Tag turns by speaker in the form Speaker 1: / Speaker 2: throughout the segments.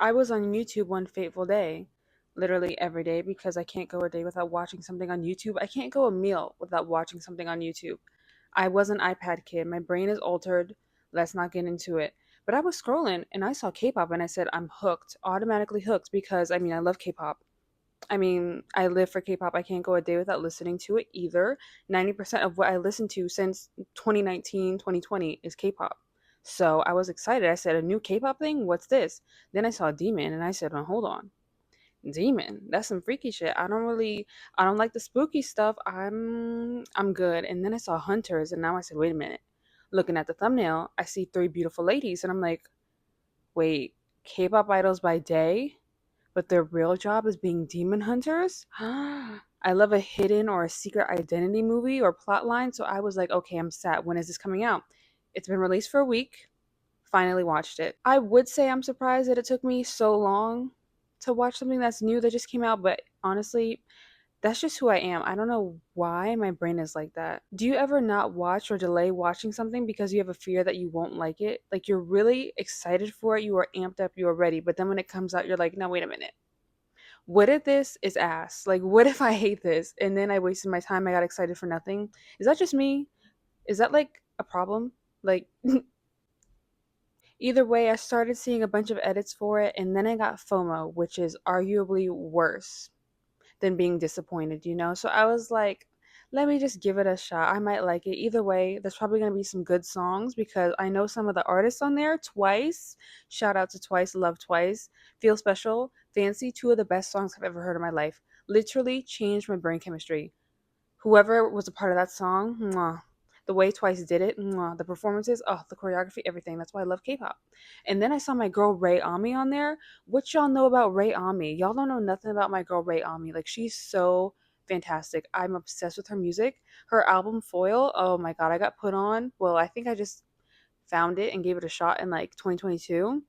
Speaker 1: I was on YouTube one fateful day, literally every day, because I can't go a day without watching something on YouTube. I can't go a meal without watching something on YouTube. I was an iPad kid. My brain is altered. Let's not get into it. But I was scrolling and I saw K-pop and I said, I'm hooked, automatically hooked because I love K-pop. I live for K-pop. I can't go a day without listening to it either. 90% of what I listened to since 2019, 2020 is K-pop. So I was excited. I said, a new K-pop thing? What's this? Then I saw Demon and I said, oh, hold on. Demon. That's some freaky shit. I don't like the spooky stuff. I'm good. And then I saw Hunters and now I said, wait a minute. Looking at the thumbnail, I see three beautiful ladies and I'm like, wait, K-pop idols by day, but their real job is being demon hunters? I love a hidden or a secret identity movie or plot line, so I was like, okay, I'm set. When is this coming out? It's been released for a week. Finally watched it. I would say I'm surprised that it took me so long to watch something that's new that just came out, but honestly, that's just who I am. I don't know why my brain is like that. Do you ever not watch or delay watching something because you have a fear that you won't like it? Like you're really excited for it, you are amped up, you are ready, but then when it comes out, you're like, no, wait a minute. What if this is ass? Like, what if I hate this and then I wasted my time? I got excited for nothing. Is that just me? Is that like a problem? Like, either way, I started seeing a bunch of edits for it and then I got FOMO, which is arguably worse than being disappointed, you know? So I was like, let me just give it a shot. I might like it. Either way, there's probably going to be some good songs because I know some of the artists on there. Twice, shout out to Twice, love Twice, Feel Special, Fancy, two of the best songs I've ever heard in my life. Literally changed my brain chemistry. Whoever was a part of that song, mwah, the way Twice did it, mwah, the performances, oh, the choreography, everything. That's why I love K-pop. And then I saw my girl Ray Ami on there. What y'all know about Ray Ami? Y'all don't know nothing about my girl Ray Ami. Like she's so fantastic. I'm obsessed with her music. Her album Foil, oh my god, I got put on. Well, I think I just found it and gave it a shot in like 2022.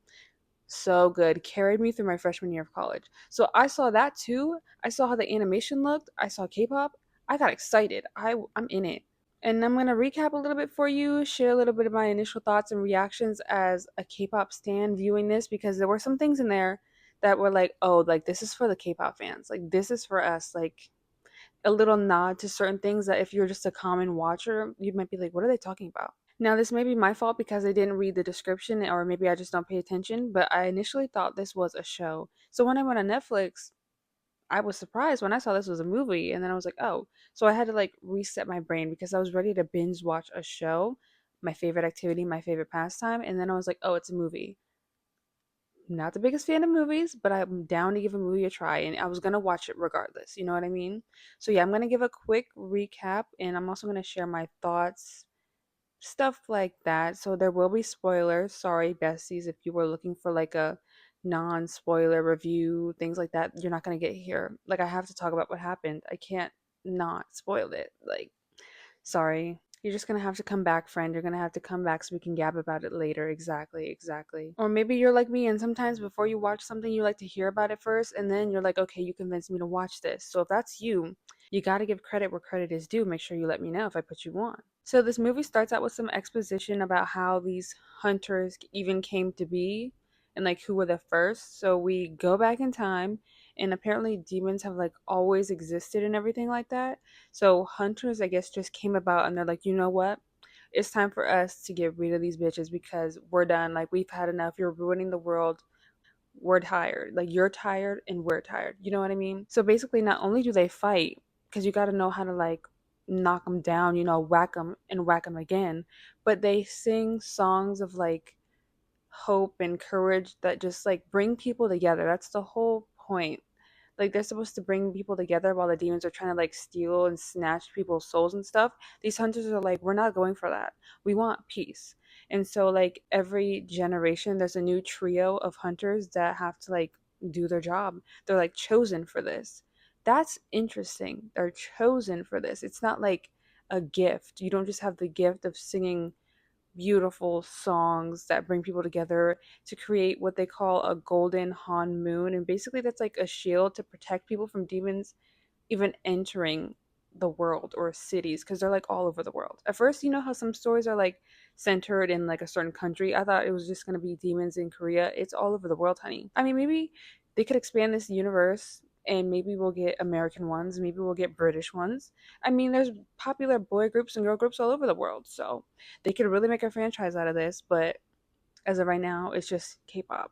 Speaker 1: So good. Carried me through my freshman year of college. So I saw that too. I saw how the animation looked. I saw K-pop. I got excited. I'm in it. And I'm going to recap a little bit for you, share a little bit of my initial thoughts and reactions as a K-pop stan viewing this because there were some things in there that were like, oh, like this is for the K-pop fans. Like this is for us. Like a little nod to certain things that if you're just a common watcher, you might be like, what are they talking about? Now, this may be my fault because I didn't read the description or maybe I just don't pay attention, but I initially thought this was a show. So when I went on Netflix, I was surprised when I saw this was a movie and then I was like, "Oh." So I had to like reset my brain because I was ready to binge watch a show, my favorite activity, my favorite pastime, and then I was like, "Oh, it's a movie." Not the biggest fan of movies, but I'm down to give a movie a try and I was going to watch it regardless, you know what I mean? So yeah, I'm going to give a quick recap and I'm also going to share my thoughts, stuff like that. So there will be spoilers. Sorry, besties, if you were looking for like a non-spoiler review, things like that, you're not gonna get here. Like I have to talk about what happened. I can't not spoil it. Like, sorry. You're just gonna have to come back, friend. You're gonna have to come back so we can gab about it later. Exactly, exactly. Or maybe you're like me and sometimes before you watch something you like to hear about it first and then you're like, okay, you convinced me to watch this. So if that's you, you gotta give credit where credit is due. Make sure you let me know if I put you on. So this movie starts out with some exposition about how these hunters even came to be and like who were the first. So we go back in time and apparently demons have like always existed and everything like that. So hunters I guess just came about and they're like, "You know what? It's time for us to get rid of these bitches because we're done. Like we've had enough. You're ruining the world. We're tired. Like you're tired and we're tired." You know what I mean? So basically not only do they fight because you got to know how to like knock them down, you know, whack them and whack them again, but they sing songs of like hope and courage that just like bring people together. That's the whole point. Like they're supposed to bring people together while the demons are trying to like steal and snatch people's souls and stuff. These hunters are like, we're not going for that. We want peace. And so like every generation there's a new trio of hunters that have to like do their job. They're like chosen for this. That's interesting. They're chosen for this. It's not like a gift. You don't just have the gift of singing beautiful songs that bring people together to create what they call a golden Han moon. And basically, that's like a shield to protect people from demons even entering the world or cities because they're like all over the world. At first, you know how some stories are like centered in like a certain country. I thought it was just going to be demons in Korea. It's all over the world, honey. I mean, maybe they could expand this universe and maybe we'll get American ones, maybe we'll get British ones. I mean, there's popular boy groups and girl groups all over the world, so they could really make a franchise out of this, but as of right now, it's just K-pop.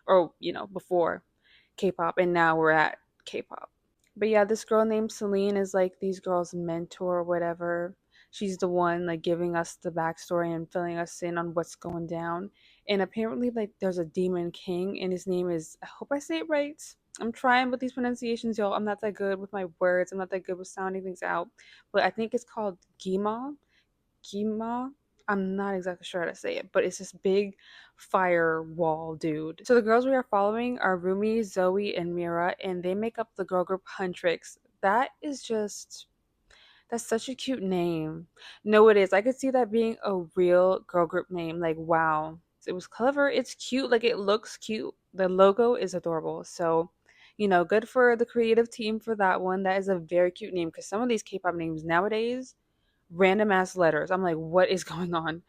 Speaker 1: Or, before K-pop, and now we're at K-pop. But yeah, this girl named Celine is like these girls' mentor or whatever. She's the one like giving us the backstory and filling us in on what's going down. And apparently, like, there's a demon king, and his name is, I hope I say it right. I'm trying with these pronunciations, y'all. I'm not that good with my words. I'm not that good with sounding things out. But I think it's called Gima. Gima. I'm not exactly sure how to say it, but it's this big firewall dude. So the girls we are following are Rumi, Zoe, and Mira, and they make up the girl group Huntrix. That is just, that's such a cute name. No, it is. I could see that being a real girl group name. Like, wow. It was clever. It's cute. Like, it looks cute. The logo is adorable. So, good for the creative team for that one. That is a very cute name because some of these K pop names nowadays, random ass letters. I'm like, what is going on?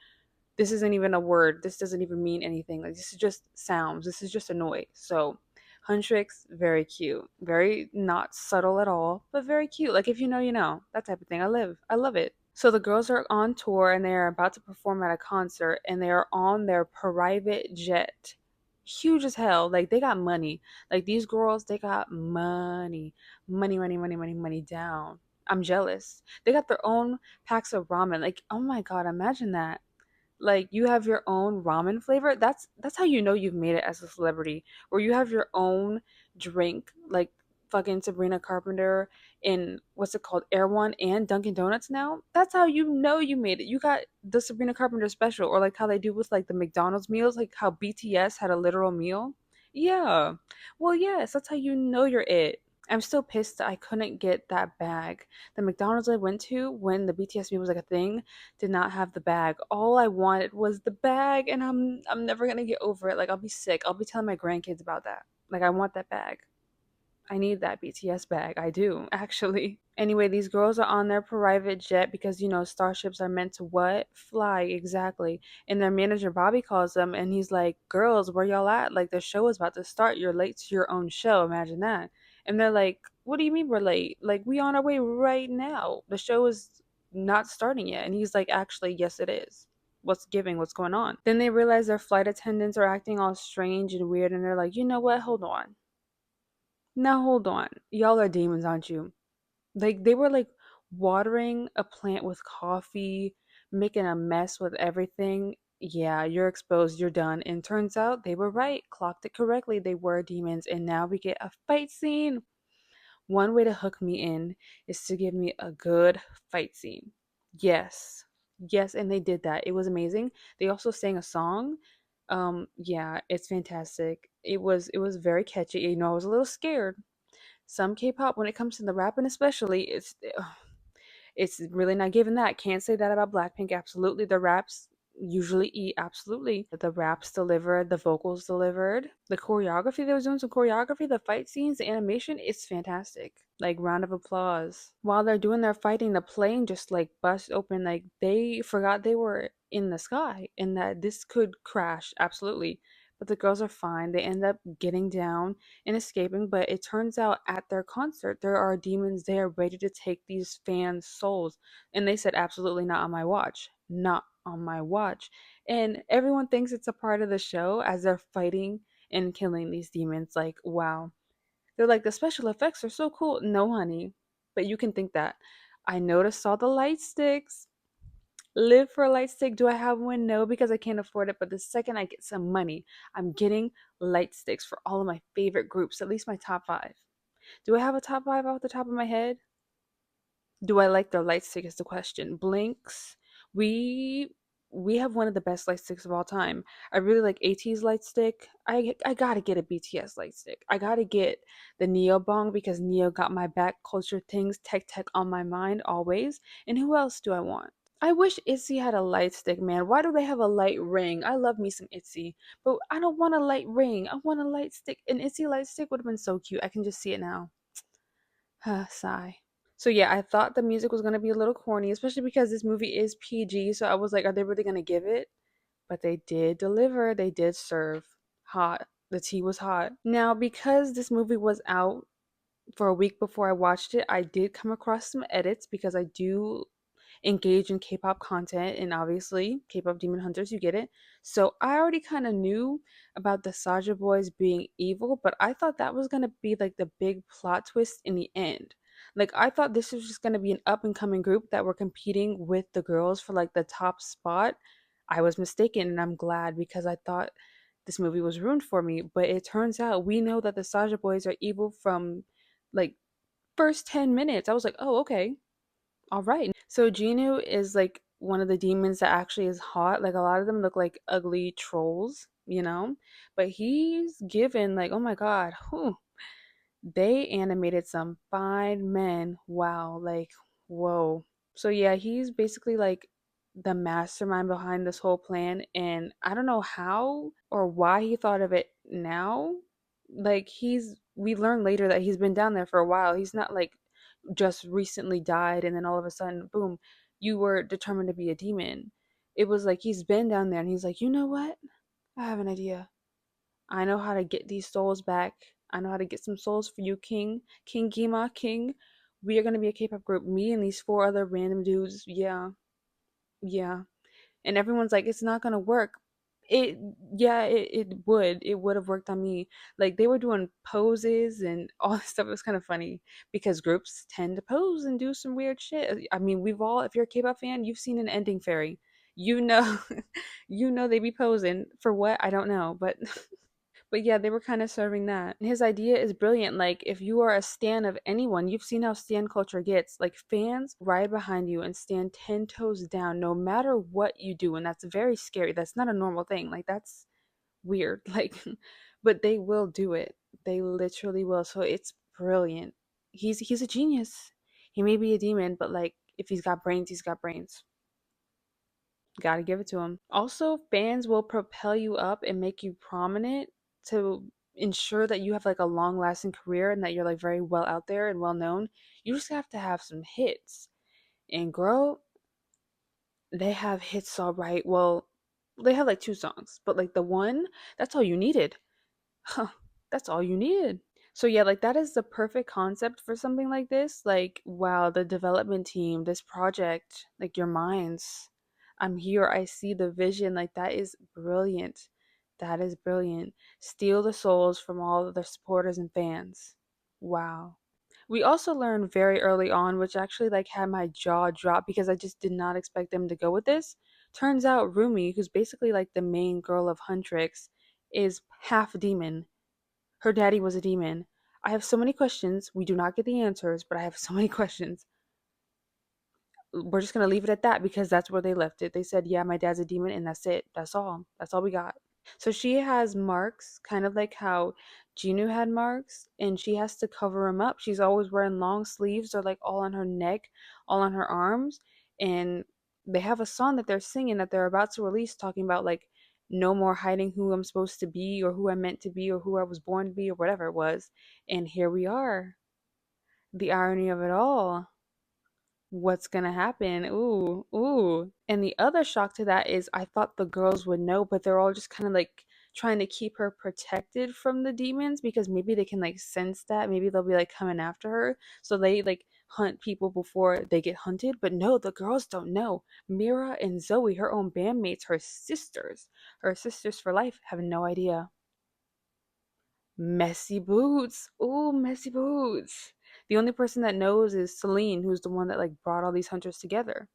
Speaker 1: This isn't even a word. This doesn't even mean anything. Like, this is just sounds. This is just a noise. So Huntrix, very cute. Very not subtle at all, but very cute. Like, if you know, you know. That type of thing. I love it. So the girls are on tour and they are about to perform at a concert and they are on their private jet. Huge as hell. Like, they got money. Like, these girls, they got money. Money, money, money, money, money down. I'm jealous. They got their own packs of ramen. Like, oh my god, imagine that. Like, you have your own ramen flavor. That's how you know you've made it as a celebrity. Where you have your own drink, like fucking Sabrina Carpenter in, what's it called, Air One and Dunkin' Donuts now. That's how you know you made it. You got the Sabrina Carpenter special, or like how they do with like the McDonald's meals, like how BTS had a literal meal. Yeah. Well, yes, that's how you know you're it. I'm still pissed that I couldn't get that bag. The McDonald's I went to when the BTS meal was like a thing did not have the bag. All I wanted was the bag, and I'm never gonna get over it. Like, I'll be sick. I'll be telling my grandkids about that. Like, I want that bag. I need that BTS bag. I do, actually. Anyway, these girls are on their private jet because, starships are meant to what? Fly, exactly. And their manager, Bobby, calls them and he's like, girls, where y'all at? Like, the show is about to start. You're late to your own show. Imagine that. And they're like, what do you mean we're late? Like, we on our way right now. The show is not starting yet. And he's like, actually, yes, it is. What's giving? What's going on? Then they realize their flight attendants are acting all strange and weird. And they're like, you know what? Hold on. Now hold on. Y'all are demons, aren't you? Like, they were like watering a plant with coffee, making a mess with everything. Yeah, you're exposed, you're done. And turns out they were right, clocked it correctly. They were demons, and now we get a fight scene. One way to hook me in is to give me a good fight scene. Yes. Yes, and they did that. It was amazing. They also sang a song. Yeah, it's fantastic. It was very catchy. I was a little scared. Some K-pop, when it comes to the rapping especially, it's really not giving that. Can't say that about Blackpink. Absolutely, the raps usually eat. Absolutely, the raps delivered, the vocals delivered, the choreography. They was doing some choreography. The fight scenes, the animation, it's fantastic. Like, round of applause. While they're doing their fighting, the plane just like bust open. Like, they forgot they were in the sky and that this could crash. Absolutely. But the girls are fine. They end up getting down and escaping, but it turns out at their concert there are demons there ready to take these fans' souls. And they said, absolutely not on my watch. Not on my watch. And everyone thinks it's a part of the show as they're fighting and killing these demons. Like, wow. They're like, the special effects are so cool. No, honey. But you can think that. I noticed all the light sticks. Live for a light stick. Do I have one? No, because I can't afford it. But the second I get some money, I'm getting light sticks for all of my favorite groups, at least my top five. Do I have a top five off the top of my head? Do I like their light stick is the question. Blinks. We we have one of the best light sticks of all time. I really like ateez light stick. I gotta get a BTS light stick. I gotta get the Neo Bong because Neo got my back. Culture things, tech on my mind always. And who else do I want? I wish Itzy had a light stick, man. Why do they have a light ring? I love me some Itzy, but I don't want a light ring. I want a light stick. An Itzy light stick would have been so cute. I can just see it now. Sigh. So yeah, I thought the music was gonna be a little corny, especially because this movie is PG. So I was like, are they really gonna give it? But they did deliver. They did serve hot. The tea was hot. Now, because this movie was out for a week before I watched it, I did come across some edits because I do engage in K-pop content, and obviously K-pop Demon Hunters, you get it. So I already kind of knew about the Saja boys being evil, but I thought that was going to be like the big plot twist in the end. Like I thought this was just going to be an up and coming group that were competing with the girls for like the top spot. I was mistaken, and I'm glad because I thought this movie was ruined for me, but it turns out we know that the Saja boys are evil from like first 10 minutes. I was like, "Oh, okay. All right." So Jinu is like one of the demons that actually is hot. Like a lot of them look like ugly trolls, you know? But he's given like, oh my god, whew, they animated some fine men. Wow, like whoa. So yeah, he's basically like the mastermind behind this whole plan, and I don't know how or why he thought of it now. Like we learn later that he's been down there for a while. He's not like just recently died and then all of a sudden boom, you were determined to be a demon. It was like he's been down there and he's like, "You know what? I have an idea. I know how to get these souls back. I know how to get some souls for you, King. King Gima, King. We are going to be a K-pop group. Me and these four other random dudes. Yeah. Yeah." And everyone's like, "It's not gonna work." It Yeah, it would have worked on me. Like they were doing poses and all this stuff. It was kind of funny because groups tend to pose and do some weird shit. I mean, we've all, if you're a K-pop fan, you've seen an ending fairy, you know. You know they be posing for what, I don't know, but but yeah, they were kind of serving that. And his idea is brilliant. Like, if you are a stan of anyone, you've seen how stan culture gets. Like, fans ride behind you and stand 10 toes down no matter what you do. And that's very scary. That's not a normal thing. Like, that's weird. Like, but they will do it. They literally will. So it's brilliant. He's a genius. He may be a demon, but like, if he's got brains, he's got brains. Gotta give it to him. Also, fans will propel you up and make you prominent to ensure that you have like a long lasting career and that you're like very well out there and well known. You just have to have some hits. And girl, they have hits all right. Well, they have like two songs, but like the one, that's all you needed. Huh, that's all you needed. So yeah, like that is the perfect concept for something like this. Like, wow, the development team, this project, like your minds. I'm here, I see the vision. Like that is brilliant. That is brilliant. Steal the souls from all of the supporters and fans. Wow. We also learned very early on, which actually like had my jaw drop because I just did not expect them to go with this. Turns out Rumi, who's basically like the main girl of Huntrix, is half demon. Her daddy was a demon. I have so many questions. We do not get the answers, but I have so many questions. We're just going to leave it at that because that's where they left it. They said, "Yeah, my dad's a demon," and that's it. That's all. That's all we got. So she has marks, kind of like how Jinu had marks, and she has to cover them up. She's always wearing long sleeves. They're like all on her neck, all on her arms. And they have a song that they're singing that they're about to release talking about like no more hiding who I'm supposed to be or who I'm meant to be or who I was born to be or whatever it was. And here we are. The irony of it all. What's gonna happen? Ooh, ooh. And the other shock to that is I thought the girls would know, but they're all just kind of like trying to keep her protected from the demons because maybe they can like sense that. Maybe they'll be like coming after her. So they like hunt people before they get hunted. But no, the girls don't know. Mira and Zoe, her own bandmates, her sisters for life, have no idea. Messy boots. Ooh, messy boots. The only person that knows is Celine, who's the one that like brought all these hunters together.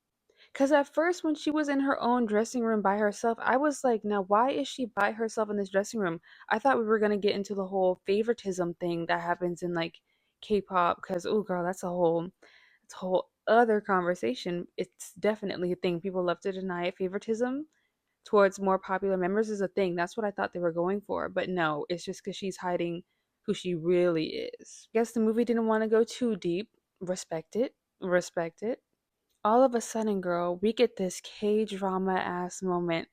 Speaker 1: Cause at first when she was in her own dressing room by herself, I was like, now why is she by herself in this dressing room? I thought we were gonna get into the whole favoritism thing that happens in like K-pop, cause oh girl, that's a whole other conversation. It's definitely a thing. People love to deny it. Favoritism towards more popular members is a thing. That's what I thought they were going for. But no, it's just because she's hiding who she really is. Guess the movie didn't want to go too deep. Respect it. Respect it. All of a sudden, girl, we get this K drama ass moment.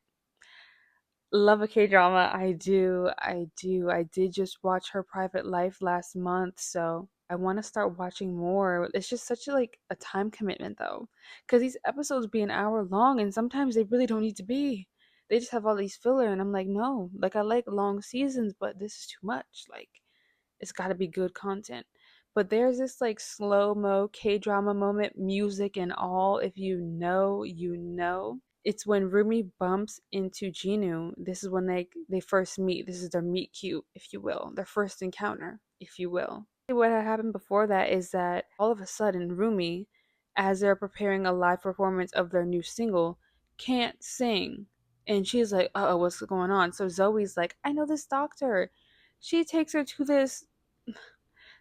Speaker 1: Love a K drama. I do. I do. I did just watch her private life last month, so I want to start watching more. It's just such like a time commitment though, because these episodes be an hour long, and sometimes they really don't need to be. They just have all these filler, and I'm like, no. Like I like long seasons, but this is too much. Like it's got to be good content. But there's this like slow mo K drama moment, music and all. If you know, you know. It's when Rumi bumps into Jinu. This is when they first meet. This is their meet cute, if you will, their first encounter, if you will. What had happened before that is that all of a sudden Rumi, as they're preparing a live performance of their new single, can't sing. And she's like, "Uh oh, what's going on?" So Zoe's like, "I know this doctor." She takes her to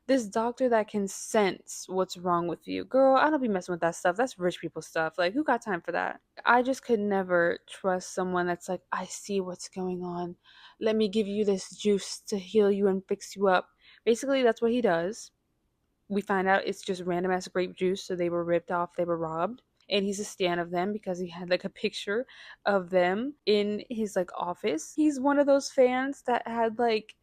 Speaker 1: this doctor that can sense what's wrong with you. Girl, I don't be messing with that stuff. That's rich people stuff. Like, who got time for that? I just could never trust someone that's like, I see what's going on. Let me give you this juice to heal you and fix you up. Basically, that's what he does. We find out it's just random ass grape juice, so they were ripped off, they were robbed. And he's a stan of them because he had like a picture of them in his like office. He's one of those fans that had like,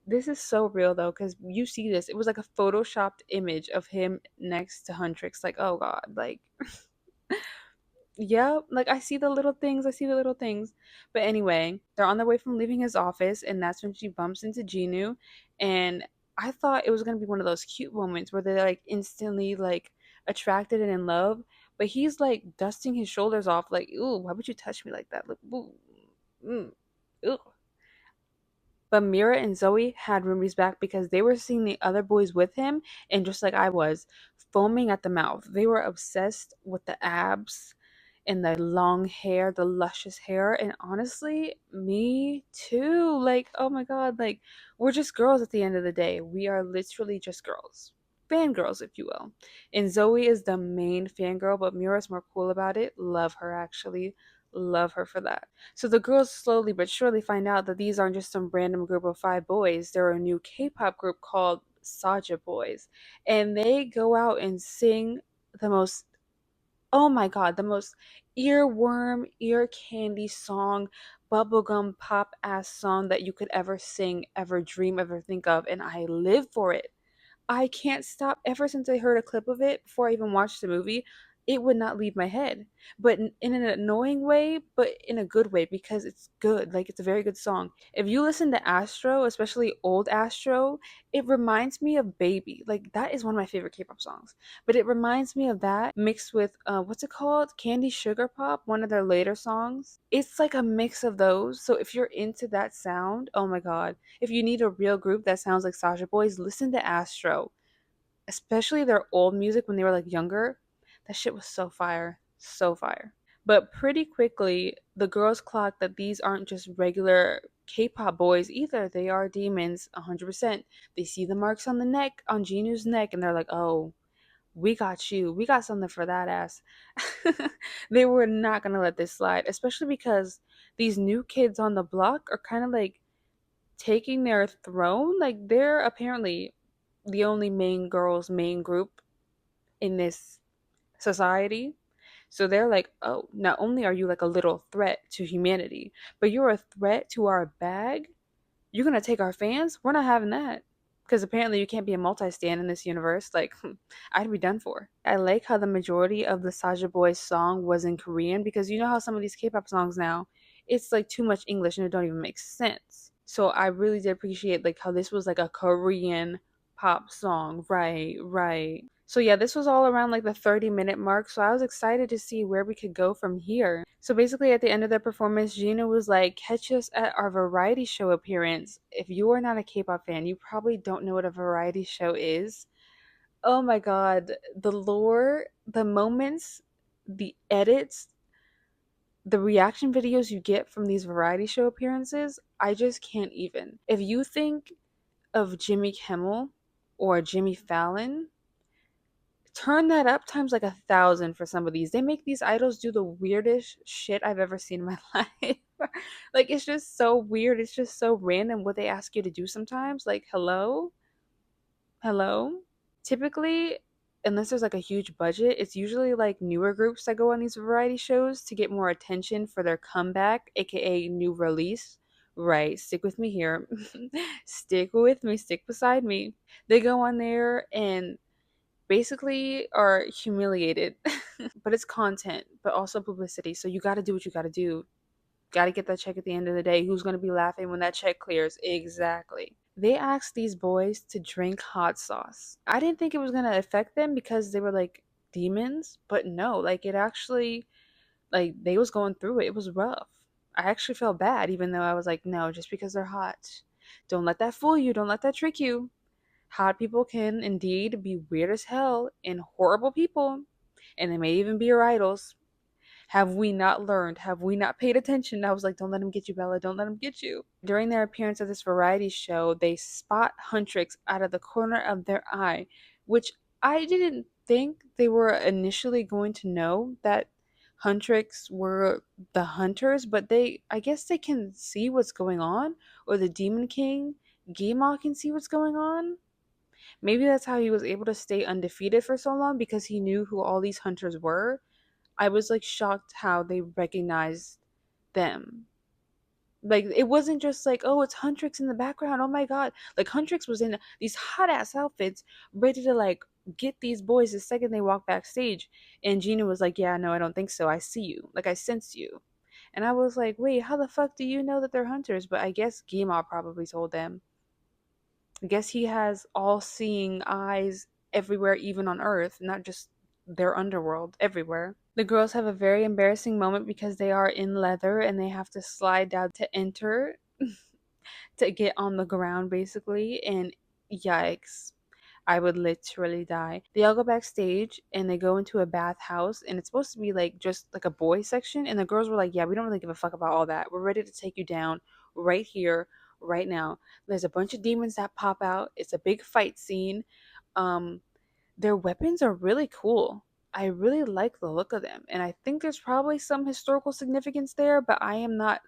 Speaker 1: this is so real though, because you see this. It was like a photoshopped image of him next to Huntrix. Like, oh god, like, yeah, like I see the little things. I see the little things. But anyway, they're on their way from leaving his office, and that's when she bumps into Jinu. And I thought it was gonna be one of those cute moments where they're like instantly like attracted and in love. But he's like dusting his shoulders off, like, ooh, why would you touch me like that? Like, ooh, mm, ooh. But Mira and Zoe had Rumi's back because they were seeing the other boys with him, and just like I was, foaming at the mouth. They were obsessed with the abs and the long hair, the luscious hair, and honestly, me too. Like, oh my god, like we're just girls at the end of the day. We are literally just girls. Fangirls, if you will. And Zoe is the main fangirl, but Mira's more cool about it. Love her actually. Love her for that. So the girls slowly but surely find out that these aren't just some random group of five boys. They're a new K-pop group called Saja Boys. And they go out and sing the most, oh my god, the most earworm, ear candy song, bubblegum pop ass song that you could ever sing, ever dream, ever think of. And I live for it. I can't stop. Ever since I heard a clip of it before I even watched the movie, it would not leave my head. But in an annoying way, but in a good way because it's good. Like it's a very good song. If you listen to Astro, especially old Astro, it reminds me of Baby. Like that is one of my favorite K-pop songs. But it reminds me of that mixed with what's it called? Candy Sugar Pop, one of their later songs. It's like a mix of those. So if you're into that sound, oh my god. If you need a real group that sounds like Sasha Boys, listen to Astro, especially their old music when they were like younger. That shit was so fire, so fire. But pretty quickly, the girls clock that these aren't just regular K-pop boys either. They are demons, 100%. They see the marks on the neck, on Jinu's neck, and they're like, "Oh, we got you. We got something for that ass." They were not gonna let this slide, especially because these new kids on the block are kind of like taking their throne. Like they're apparently the only main girls main group in this society. So they're like, oh, not only are you like a little threat to humanity, but you're a threat to our bag. You're gonna take our fans? We're not having that. Because apparently you can't be a multi-stand in this universe. Like, I'd be done for. I like how the majority of the Saja Boys song was in Korean because you know how some of these K-pop songs now, it's like too much English and it don't even make sense. So I really did appreciate like how this was like a Korean pop song. Right, right. So yeah, this was all around like the 30-minute mark. So I was excited to see where we could go from here. So basically at the end of the performance, Gina was like, catch us at our variety show appearance. If you are not a K-pop fan, you probably don't know what a variety show is. Oh my god, the lore, the moments, the edits, the reaction videos you get from these variety show appearances, I just can't even. If you think of Jimmy Kimmel or Jimmy Fallon, turn that up times like 1,000 for some of these. They make these idols do the weirdest shit I've ever seen in my life. Like it's just so weird. It's just so random what they ask you to do sometimes. Like, hello? Hello? Typically, unless there's like a huge budget, it's usually like newer groups that go on these variety shows to get more attention for their comeback, aka new release. Right, stick with me here. Stick with me, stick beside me. They go on there and basically are humiliated. But it's content, but also publicity. So you got to do what you got to do. Got to get that check at the end of the day. Who's going to be laughing when that check clears? Exactly. They asked these boys to drink hot sauce. I didn't think it was going to affect them because they were like demons, but no, like it actually, like they was going through it. It was rough. I actually felt bad even though I was like, no, just because they're hot. Don't let that fool you. Don't let that trick you. Hot people can indeed be weird as hell and horrible people, and they may even be your idols. Have we not learned? Have we not paid attention? I was like, don't let him get you, Bella. Don't let him get you. During their appearance at this variety show, they spot huntrix out of the corner of their eye, which I didn't think they were initially going to know that huntrix were the hunters, but I guess they can see what's going on, or the Demon King, Gima, can see what's going on. Maybe that's how he was able to stay undefeated for so long because he knew who all these hunters were. I was like shocked how they recognized them. Like it wasn't just like, oh, it's Huntrix in the background. Oh my god. Like Huntrix was in these hot ass outfits, ready to like get these boys the second they walk backstage. And Gina was like, yeah, no, I don't think so. I see you. Like I sense you. And I was like, wait, how the fuck do you know that they're hunters? But I guess Gima probably told them. I guess he has all seeing eyes everywhere, even on Earth, not just their underworld, everywhere. The girls have a very embarrassing moment because they are in leather and they have to slide down to enter to get on the ground basically. And yikes, I would literally die. They all go backstage and they go into a bathhouse, and it's supposed to be like just like a boy section, and the girls were like, yeah, we don't really give a fuck about all that. We're ready to take you down right here, right now. There's a bunch of demons that pop out. It's a big fight scene. um their weapons are really cool. I really like the look of them, and I think there's probably some historical significance there, but I am not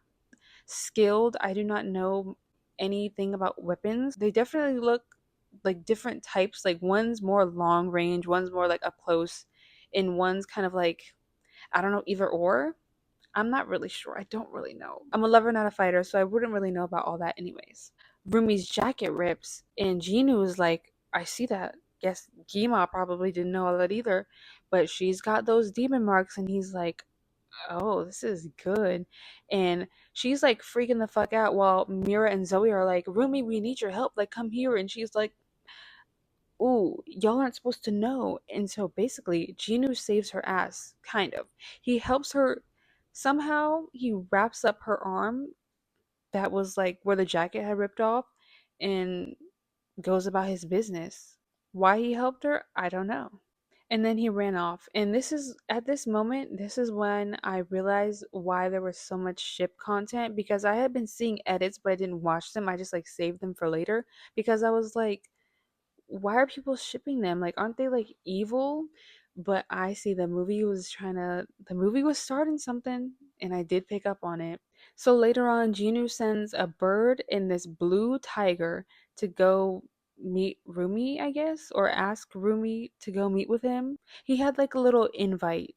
Speaker 1: skilled. I do not know anything about weapons. They definitely look like different types. Like one's more long range, one's more like up close, and one's kind of like, I don't know, either or. I'm not really sure. I don't really know. I'm a lover, not a fighter, so I wouldn't really know about all that anyways. Rumi's jacket rips, and Jinu is like, I see that. Guess Gima probably didn't know all that either, but she's got those demon marks, and he's like, oh, this is good. And she's like freaking the fuck out while Mira and Zoe are like, Rumi, we need your help. Like, come here. And she's like, ooh, y'all aren't supposed to know. And so basically, Jinu saves her ass, kind of. He helps her. Somehow, he wraps up her arm that was like where the jacket had ripped off and goes about his business. Why he helped her, I don't know. And then he ran off. And this is, at this moment, this is when I realized why there was so much ship content, because I had been seeing edits, but I didn't watch them. I just like saved them for later because I was like, why are people shipping them? Like, aren't they like evil? But I see the movie was starting something, and I did pick up on it. So later on, Jinu sends a bird and this blue tiger to go meet Rumi, I guess, or ask Rumi to go meet with him. He had like a little invite,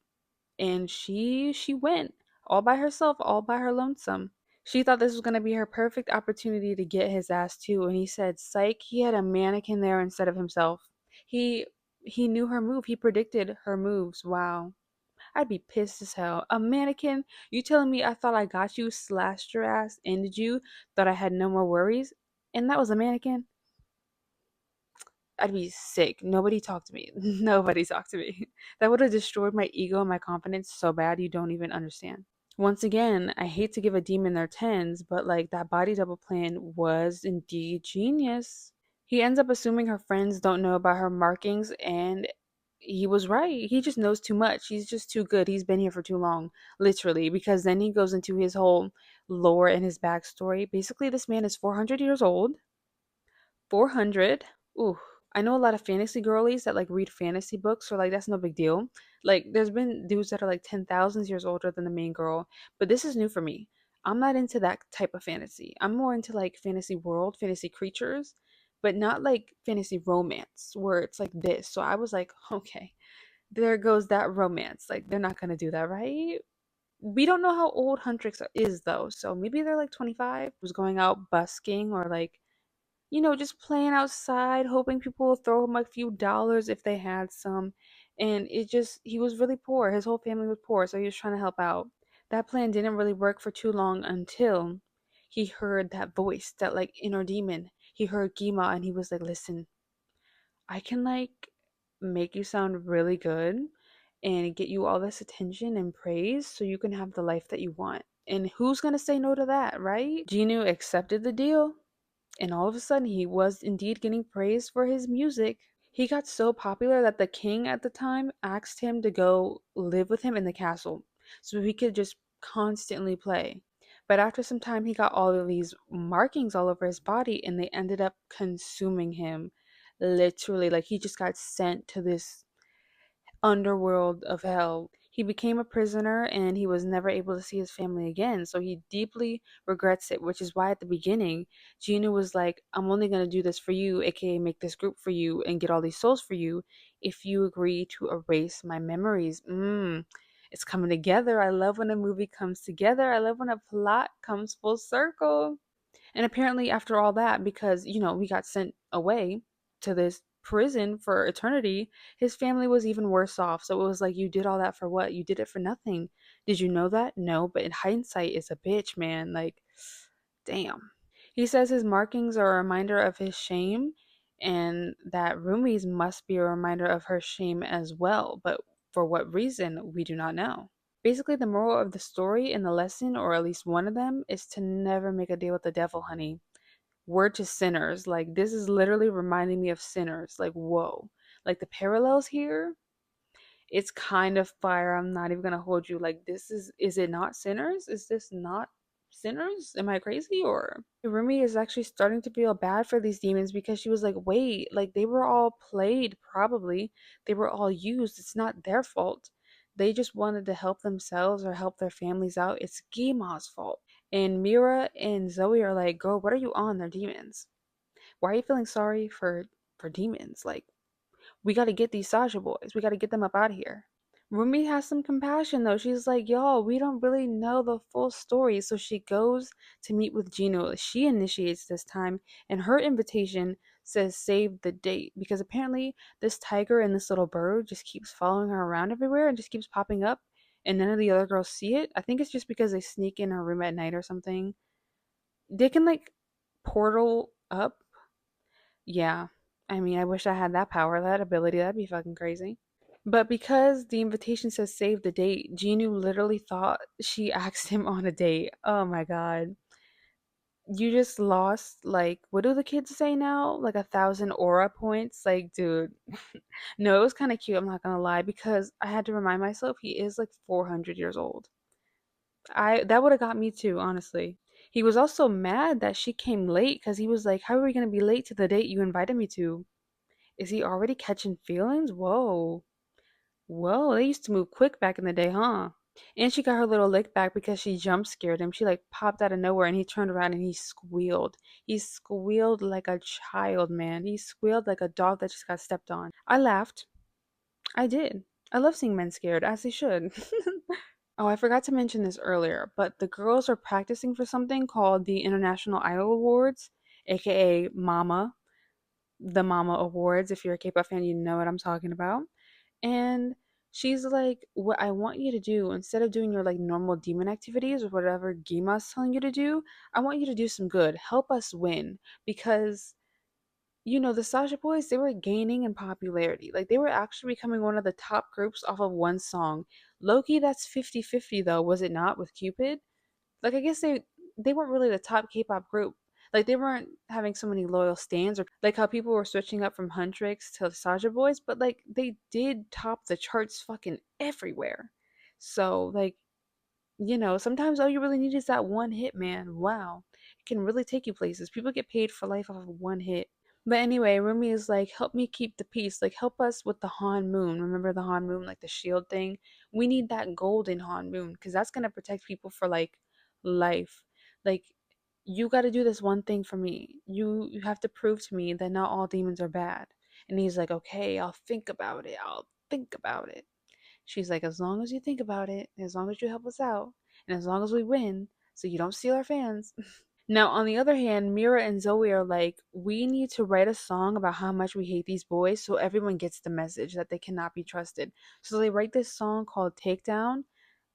Speaker 1: and she went all by herself, all by her lonesome. She thought this was going to be her perfect opportunity to get his ass too, and he said, "Psych, he had a mannequin there instead of himself." He he knew her move. He predicted her moves. Wow. I'd be pissed as hell. A mannequin? You telling me I thought I got you, slashed your ass, ended you, thought I had no more worries, and that was a mannequin? I'd be sick. Nobody talk to me. Nobody talk to me. That would have destroyed my ego and my confidence so bad you don't even understand. Once again, I hate to give a demon their tens, but like that body double plan was indeed genius. He ends up assuming her friends don't know about her markings, and he was right. He just knows too much. He's just too good. He's been here for too long, literally, because then he goes into his whole lore and his backstory. Basically, this man is 400 years old. 400. Ooh. I know a lot of fantasy girlies that like read fantasy books, or like that's no big deal. Like there's been dudes that are like 10,000 years older than the main girl, but this is new for me. I'm not into that type of fantasy. I'm more into like fantasy world, fantasy creatures, but not like fantasy romance where it's like this. So I was like, okay, there goes that romance. Like they're not going to do that, right? We don't know how old Huntrix is though, so maybe they're like 25. Was going out busking or like, just playing outside, hoping people will throw him a few dollars if they had some. And he was really poor. His whole family was poor, so he was trying to help out. That plan didn't really work for too long until he heard that voice, that like inner demon. He heard Gima and he was like, listen, I can like make you sound really good and get you all this attention and praise so you can have the life that you want. And who's gonna say no to that, right? Jinu accepted the deal, and all of a sudden he was indeed getting praised for his music. He got so popular that the king at the time asked him to go live with him in the castle so he could just constantly play. But after some time, he got all of these markings all over his body and they ended up consuming him. Literally, like he just got sent to this underworld of hell. He became a prisoner and he was never able to see his family again. So he deeply regrets it, which is why at the beginning, Gina was like, I'm only going to do this for you, aka make this group for you and get all these souls for you if you agree to erase my memories. It's coming together. I love when a movie comes together. I love when a plot comes full circle. And apparently, after all that, because, we got sent away to this prison for eternity, his family was even worse off. So it was like, you did all that for what? You did it for nothing. Did you know that? No, but in hindsight, is a bitch, man. Like, damn. He says his markings are a reminder of his shame and that Rumi's must be a reminder of her shame as well. But for what reason, we do not know. Basically, the moral of the story and the lesson, or at least one of them, is to never make a deal with the devil, honey. Word to sinners. Like, this is literally reminding me of sinners. Like, whoa. Like, the parallels here, it's kind of fire. I'm not even gonna hold you. Like, is it not sinners? Is this not sinners? Am I crazy? Or Rumi is actually starting to feel bad for these demons because she was like, wait, like they were all played, probably. They were all used. It's not their fault. They just wanted to help themselves or help their families out. It's Gima's fault. And Mira and Zoe are like, girl, what are you on? They're demons. Why are you feeling sorry for demons? Like, we got to get these Saja boys. We got to get them up out of here. Rumi has some compassion though. She's like, y'all, we don't really know the full story. So she goes to meet with Jinu. She initiates this time, and her invitation says save the date because apparently this tiger and this little bird just keeps following her around everywhere and just keeps popping up, and none of the other girls see it. I think it's just because they sneak in her room at night or something. They can like portal up. Yeah. I mean, I wish I had that power, that ability. That'd be fucking crazy. But because the invitation says save the date, Jinu literally thought she asked him on a date. Oh my god. You just lost, like, what do the kids say now? Like 1,000 aura points? Like, dude. No, it was kind of cute, I'm not gonna lie, because I had to remind myself he is like 400 years old. That would have got me too, honestly. He was also mad that she came late because he was like, how are we gonna be late to the date you invited me to? Is he already catching feelings? Whoa. Whoa, they used to move quick back in the day, huh? And she got her little lick back because she jump scared him. She like popped out of nowhere and he turned around and he squealed. He squealed like a child, man. He squealed like a dog that just got stepped on. I laughed. I did. I love seeing men scared, as they should. Oh, I forgot to mention this earlier, but the girls are practicing for something called the International Idol Awards, aka MAMA, the MAMA Awards. If you're a K-pop fan, you know what I'm talking about. And she's like, what I want you to do, instead of doing your like normal demon activities or whatever Gima's telling you to do, I want you to do some good. Help us win. Because, the Sasha Boys, they were gaining in popularity. Like they were actually becoming one of the top groups off of one song. Loki, that's 50-50 though, was it not, with Cupid? Like I guess they weren't really the top K-pop group. Like they weren't having so many loyal stands, or like how people were switching up from huntrix to saja boys, but like they did top the charts fucking everywhere. So like, sometimes all you really need is that one hit, man. Wow. It can really take you places. People get paid for life off of one hit. But anyway, Rumi is like, help me keep the peace. Like, help us with the Han Moon. Remember the Han Moon, like the shield thing? We need that golden Han Moon because that's going to protect people for like life. Like, you got to do this one thing for me. You have to prove to me that not all demons are bad. And he's like, okay, I'll think about it. I'll think about it. She's like, as long as you think about it, as long as you help us out, and as long as we win, so you don't steal our fans. Now, on the other hand, Mira and Zoe are like, we need to write a song about how much we hate these boys so everyone gets the message that they cannot be trusted. So they write this song called Takedown.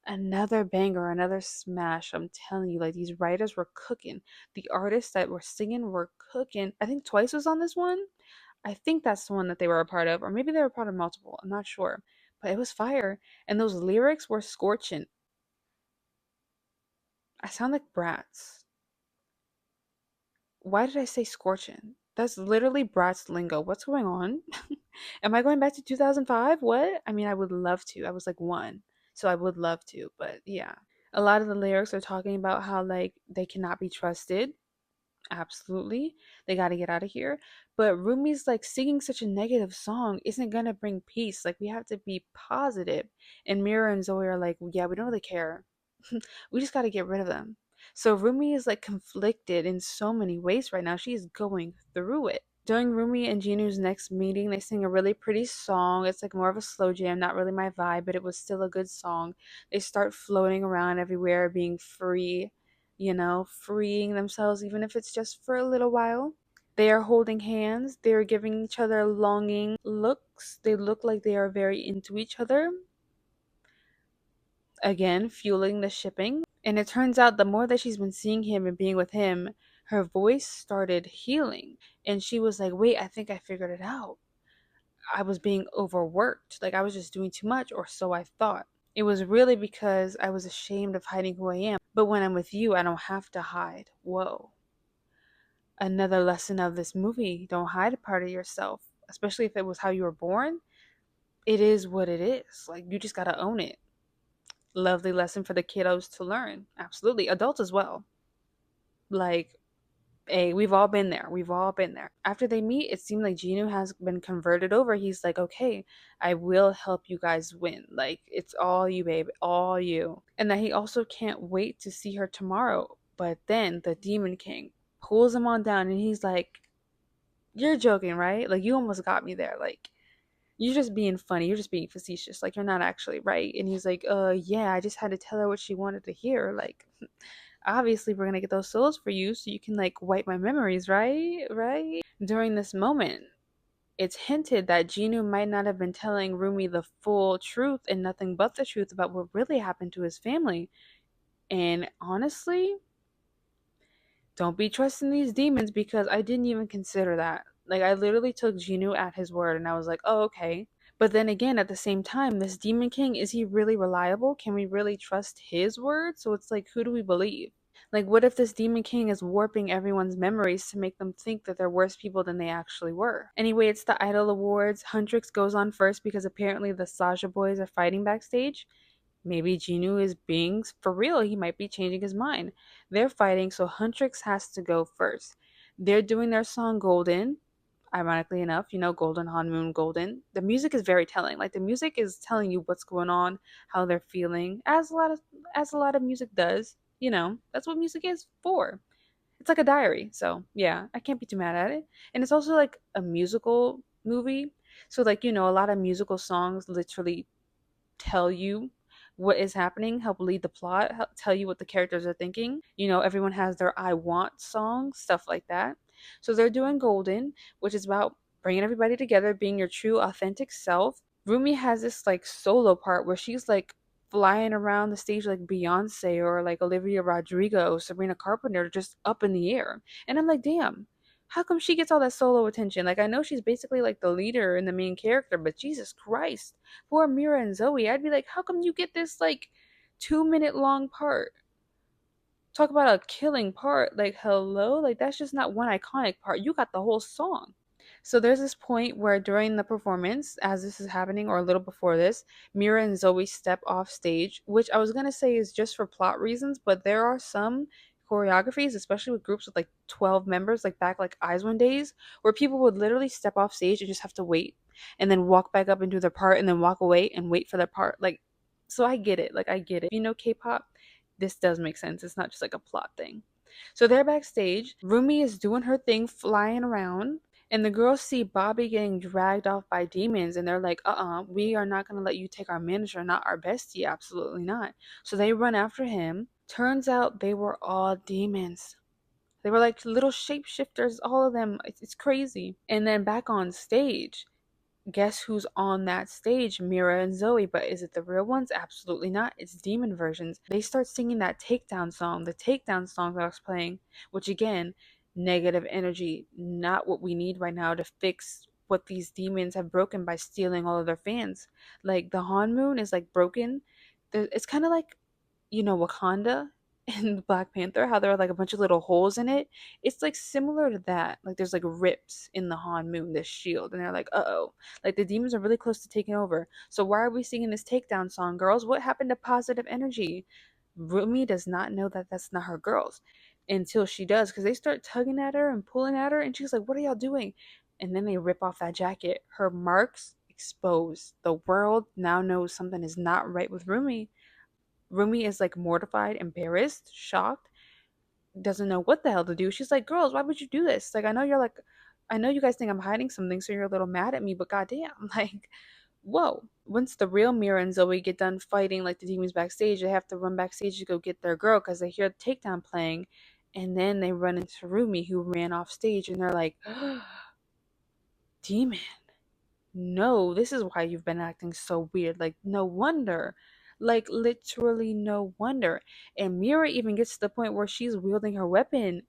Speaker 1: Another banger, another smash. I'm telling you, like these writers were cooking. The artists that were singing were cooking. I think Twice was on this one. I think that's the one that they were a part of, or maybe they were a part of multiple. I'm not sure. But it was fire. And those lyrics were scorching. I sound like brats. Why did I say scorching? That's literally Bratz lingo. What's going on? Am I going back to 2005? What? I mean, I would love to. I was like one, so I would love to, but yeah. A lot of the lyrics are talking about how like they cannot be trusted. Absolutely. They got to get out of here. But Rumi's like singing such a negative song isn't going to bring peace. Like we have to be positive. And Mira and Zoe are like, yeah, we don't really care. We just got to get rid of them. So Rumi is like conflicted in so many ways right now. She is going through it. During Rumi and Jinu's next meeting, they sing a really pretty song. It's like more of a slow jam, not really my vibe, but it was still a good song. They start floating around everywhere, being free, freeing themselves, even if it's just for a little while. They are holding hands. They are giving each other longing looks. They look like they are very into each other. Again, fueling the shipping. And it turns out the more that she's been seeing him and being with him, her voice started healing. And she was like, wait, I think I figured it out. I was being overworked. Like I was just doing too much, or so I thought. It was really because I was ashamed of hiding who I am. But when I'm with you, I don't have to hide. Whoa. Another lesson of this movie, don't hide a part of yourself, especially if it was how you were born. It is what it is. Like you just got to own it. Lovely lesson for the kiddos to learn. Absolutely. Adults as well. Like, hey, we've all been there. We've all been there. After they meet, it seemed like Jinu has been converted over. He's like, okay, I will help you guys win. Like, it's all you, babe. All you. And that he also can't wait to see her tomorrow. But then the Demon King pulls him on down and he's like, you're joking, right? Like, you almost got me there. Like, you're just being funny. You're just being facetious. Like, you're not actually right. And he's like, yeah, I just had to tell her what she wanted to hear. Like, obviously, we're going to get those souls for you so you can, like, wipe my memories, right? Right? During this moment, it's hinted that Jinu might not have been telling Rumi the full truth and nothing but the truth about what really happened to his family. And honestly, don't be trusting these demons because I didn't even consider that. Like, I literally took Jinu at his word and I was like, oh, okay. But then again, at the same time, this Demon King, is he really reliable? Can we really trust his word? So it's like, who do we believe? Like, what if this Demon King is warping everyone's memories to make them think that they're worse people than they actually were? Anyway, it's the Idol Awards. Huntrix goes on first because apparently the Saja boys are fighting backstage. Maybe Jinu is being for real. He might be changing his mind. They're fighting, so Huntrix has to go first. They're doing their song Golden. Ironically enough, Golden Han Moon Golden. The music is very telling. Like the music is telling you what's going on, how they're feeling, as a lot of music does. That's what music is for. It's like a diary. So yeah, I can't be too mad at it. And it's also like a musical movie. So like, a lot of musical songs literally tell you what is happening, help lead the plot, help tell you what the characters are thinking. Everyone has their I want song, stuff like that. So they're doing Golden, which is about bringing everybody together, being your true, authentic self. Rumi has this like solo part where she's like flying around the stage like Beyonce or like Olivia Rodrigo, Sabrina Carpenter, just up in the air. And I'm like, damn, how come she gets all that solo attention? Like, I know she's basically like the leader and the main character, but Jesus Christ, poor Mira and Zoe, I'd be like, how come you get this like 2 minute long part? Talk about a killing part. Like, hello? Like, that's just not one iconic part. You got the whole song. So there's this point where during the performance, as this is happening, or a little before this, Mira and Zoe step off stage, which I was gonna say is just for plot reasons, but there are some choreographies, especially with groups with like 12 members, like back like Eyes One days, where people would literally step off stage and just have to wait and then walk back up and do their part and then walk away and wait for their part. Like, so I get it. Like, I get it. If you know K-pop, this does make sense. It's not just like a plot thing. So they're backstage. Rumi is doing her thing, flying around. And the girls see Bobby getting dragged off by demons, and they're like, we are not going to let you take our manager, not our bestie. Absolutely not. So they run after him. Turns out they were all demons. They were like little shapeshifters, all of them. It's crazy. And then back on stage, guess who's on that stage? Mira and Zoe. But is it the real ones? Absolutely not. It's demon versions. They start singing that takedown song, the takedown song that I was playing, which again, negative energy, not what we need right now to fix what these demons have broken by stealing all of their fans. Like the Han Moon is like broken. It's kind of like, Wakanda in Black Panther, how there are like a bunch of little holes in it. It's like similar to that. Like there's like rips in the Han Moon, this shield, and they're like, uh-oh. Like the demons are really close to taking over. So why are we singing this takedown song, girls? What happened to positive energy? Rumi does not know that that's not her girls until she does, because they start tugging at her and pulling at her, and she's like, what are y'all doing? And then they rip off that jacket. Her marks exposed. The world now knows something is not right with Rumi. Rumi is like mortified, embarrassed, shocked, doesn't know what the hell to do. She's like, girls, why would you do this? Like, I know you guys think I'm hiding something, so you're a little mad at me, but goddamn, like, whoa. Once the real Mira and Zoe get done fighting like the demons backstage, they have to run backstage to go get their girl because they hear the takedown playing. And then they run into Rumi, who ran off stage, and they're like, demon. No, this is why you've been acting so weird. Like, no wonder. Like, literally, no wonder. And Mira even gets to the point where she's wielding her weapon,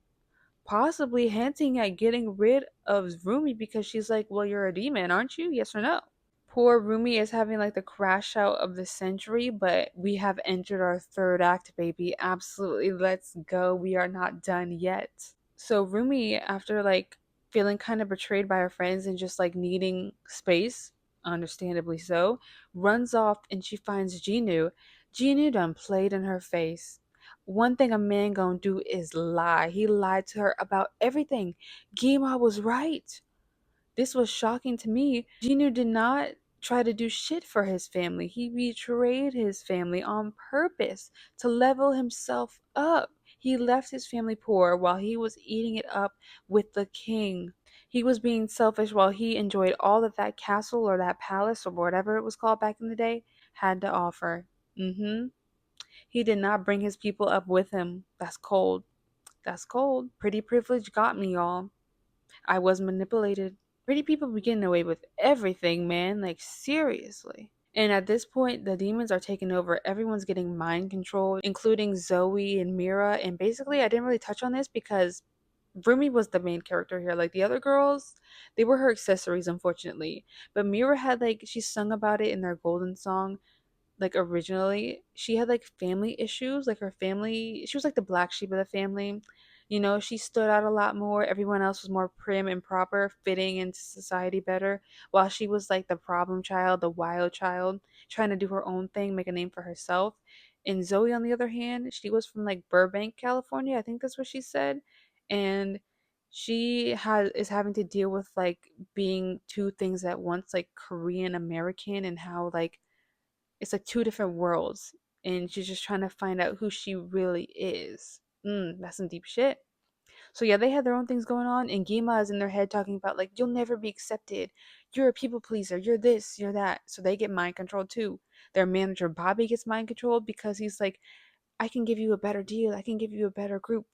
Speaker 1: possibly hinting at getting rid of Rumi because she's like, well, you're a demon, aren't you? Yes or no? Poor Rumi is having like the crash out of the century, but we have entered our third act, baby. Absolutely. Let's go. We are not done yet. So Rumi, after like feeling kind of betrayed by her friends and just like needing space, understandably so, runs off and she finds Jinu. Jinu done played in her face. One thing a man gonna do is lie. He lied to her about everything. Gima was right. This was shocking to me. Jinu did not try to do shit for his family. He betrayed his family on purpose to level himself up. He left his family poor while he was eating it up with the king. He was being selfish while he enjoyed all that that castle or that palace or whatever it was called back in the day had to offer. He did not bring his people up with him. That's cold. That's cold. Pretty privilege got me, y'all. I was manipulated. Pretty people be getting away with everything, man. Like, seriously. And at this point, the demons are taking over. Everyone's getting mind controlled, including Zoe and Mira. And basically, I didn't really touch on this because Rumi was the main character here. Like, the other girls, they were her accessories, unfortunately. But Mira had, like, she sung about it in their Golden Song, like originally she had like family issues, like her family, she was like the black sheep of the family. She stood out a lot more. Everyone else was more prim and proper, fitting into society better, while she was like the problem child, the wild child, trying to do her own thing, make a name for herself. And Zoe, on the other hand, she was from like Burbank, California, I think that's what she said. And is having to deal with like being two things at once, like Korean American, and how like it's like two different worlds, and she's just trying to find out who she really is. That's some deep shit. So yeah, they had their own things going on, and Gima is in their head talking about like, you'll never be accepted, you're a people pleaser, you're this, you're that. So they get mind controlled too. Their manager Bobby gets mind controlled because he's like, I can give you a better deal, I can give you a better group.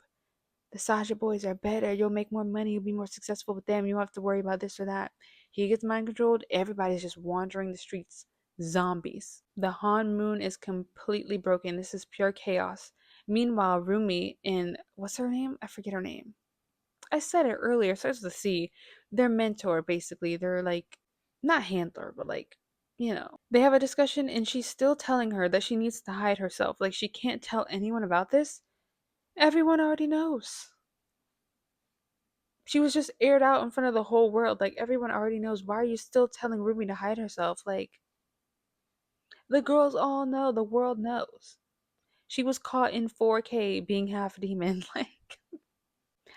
Speaker 1: The Saja boys are better. You'll make more money. You'll be more successful with them. You don't have to worry about this or that. He gets mind controlled. Everybody's just wandering the streets. Zombies. The Han Moon is completely broken. This is pure chaos. Meanwhile, Rumi and what's her name? I forget her name. I said it earlier. Starts with a C. Their mentor, basically. They're like, not handler, but like, They have a discussion, and she's still telling her that she needs to hide herself. Like, she can't tell anyone about this. Everyone already knows. She was just aired out in front of the whole world. Like, everyone already knows. Why are you still telling Ruby to hide herself? Like, the girls all know. The world knows. She was caught in 4K being half demon. Like,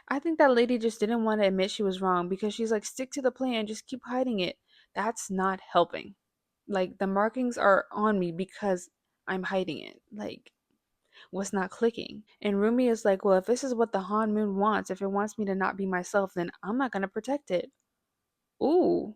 Speaker 1: I think that lady just didn't want to admit she was wrong because she's like, stick to the plan. Just keep hiding it. That's not helping. Like, the markings are on me because I'm hiding it. Like, what's not clicking? And Rumi is like, well, if this is what the Han Moon wants, if it wants me to not be myself, then I'm not going to protect it. Ooh,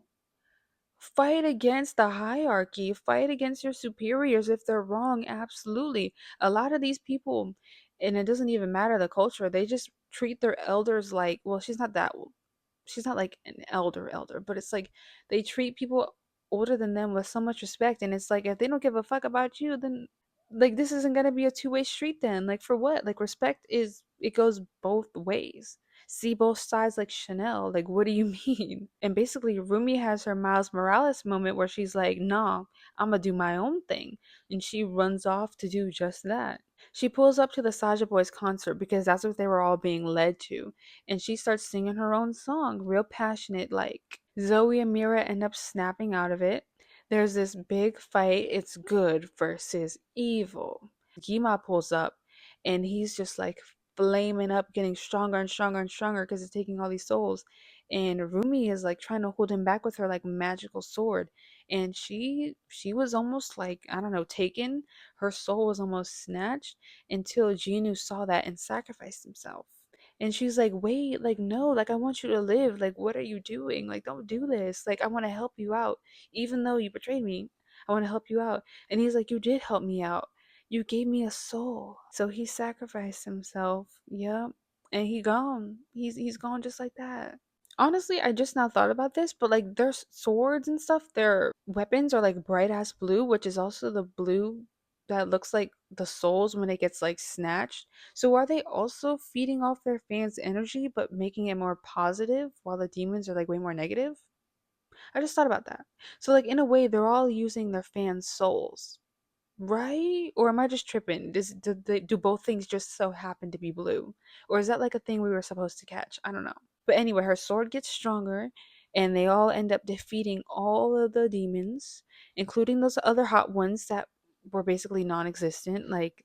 Speaker 1: fight against the hierarchy, fight against your superiors if they're wrong. Absolutely. A lot of these people, and it doesn't even matter the culture, they just treat their elders like, well, she's not like an elder, but it's like they treat people older than them with so much respect. And it's like, if they don't give a fuck about you, then like this isn't gonna be a two-way street then. Like for what? Like respect is, it goes both ways. See both sides like Chanel. Like what do you mean? And basically Rumi has her Miles Morales moment where she's like, nah, I'm gonna do my own thing. And she runs off to do just that. She pulls up to the Saja Boys concert because that's what they were all being led to, and she starts singing her own song, real passionate like. Zoe and Mira end up snapping out of it. There's this big fight. It's good versus evil. Gima pulls up and he's just like flaming up, getting stronger and stronger and stronger because it's taking all these souls. And Rumi is like trying to hold him back with her like magical sword. And she was almost like, I don't know, taken. Her soul was almost snatched until Jinu saw that and sacrificed himself. And she's like, wait, like, no, like, I want you to live. Like, what are you doing? Like, don't do this. Like, I want to help you out. Even though you betrayed me, I want to help you out. And he's like, you did help me out. You gave me a soul. So he sacrificed himself. Yep. And he gone. He's gone just like that. Honestly, I just now thought about this, but like their swords and stuff, their weapons are like bright ass blue, which is also the blue that looks like the souls when it gets like snatched. So are they also feeding off their fans' energy but making it more positive while the demons are like way more negative? I just thought about that. So like in a way they're all using their fans' souls. Right? Or am I just tripping? Do both things just so happen to be blue? Or is that like a thing we were supposed to catch? I don't know. But anyway, her sword gets stronger, and they all end up defeating all of the demons, including those other hot ones that were basically non existent. Like,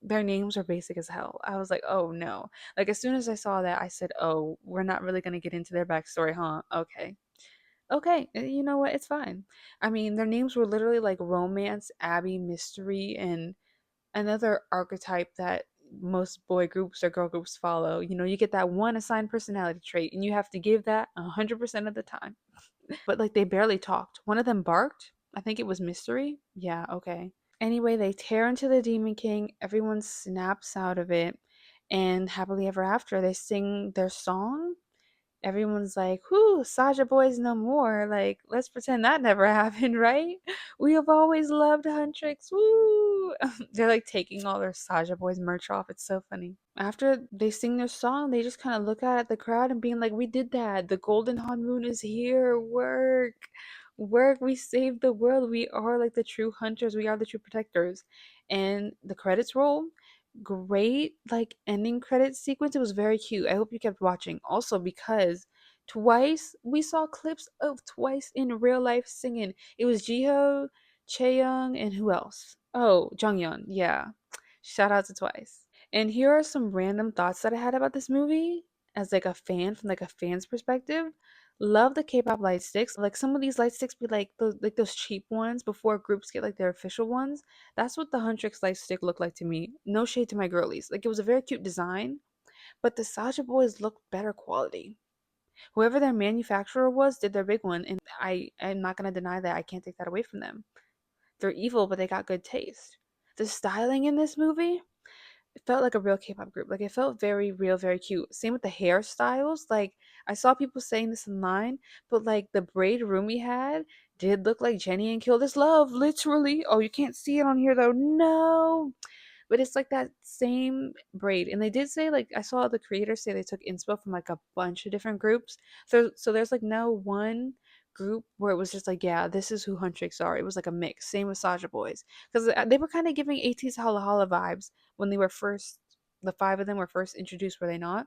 Speaker 1: their names are basic as hell. I was like, oh no. Like, as soon as I saw that, I said, oh, we're not really going to get into their backstory, huh? Okay. Okay, you know what? It's fine. I mean, their names were literally like romance, Abby, mystery, and another archetype that most boy groups or girl groups follow. You know, you get that one assigned personality trait, and you have to give that 100% of the time. But like, they barely talked. One of them barked. I think it was mystery. Yeah, okay. Anyway, they tear into the Demon King. Everyone snaps out of it. And happily ever after, they sing their song. Everyone's like, whoo, Saja boys no more. Like, let's pretend that never happened, right? We have always loved huntrix. Woo! They're like taking all their Saja boys merch off. It's so funny. After they sing their song, they just kind of look out at the crowd and being like, we did that. The golden honeymoon is here. Work. Work. We saved the world. We are like the true hunters. We are the true protectors. And the credits roll. Great like ending credit sequence. It was very cute. I hope you kept watching. Also because twice we saw clips of twice in real life singing. It was Jiho, Chaeyoung, and who else? Oh, Jonghyun. Yeah. Shout out to Twice. And here are some random thoughts that I had about this movie as like a fan, from like a fan's perspective. Love the K-pop light sticks. Like some of these light sticks be like those cheap ones before groups get like their official ones. That's what the Huntrix light stick looked like to me. No shade to my girlies. Like it was a very cute design, but the Saja boys looked better quality. Whoever their manufacturer was did their big one, and I'm not gonna deny that. I can't take that away from them. They're evil, but they got good taste. The styling in this movie, it felt like a real K-pop group. Like it felt very real, very cute. Same with the hairstyles. Like I saw people saying this online, but like the braid Rumi had did look like Jenny and Kill This Love, literally. Oh, you can't see it on here though. No, but it's like that same braid. And they did say, like, I saw the creators say they took inspo from like a bunch of different groups. So there's like no one group where it was just like, yeah, this is who Huntrix are. It was like a mix. Same with Saja Boys, because they were kind of giving ateez Hala Hala vibes when they were first. The five of them were first introduced, were they not?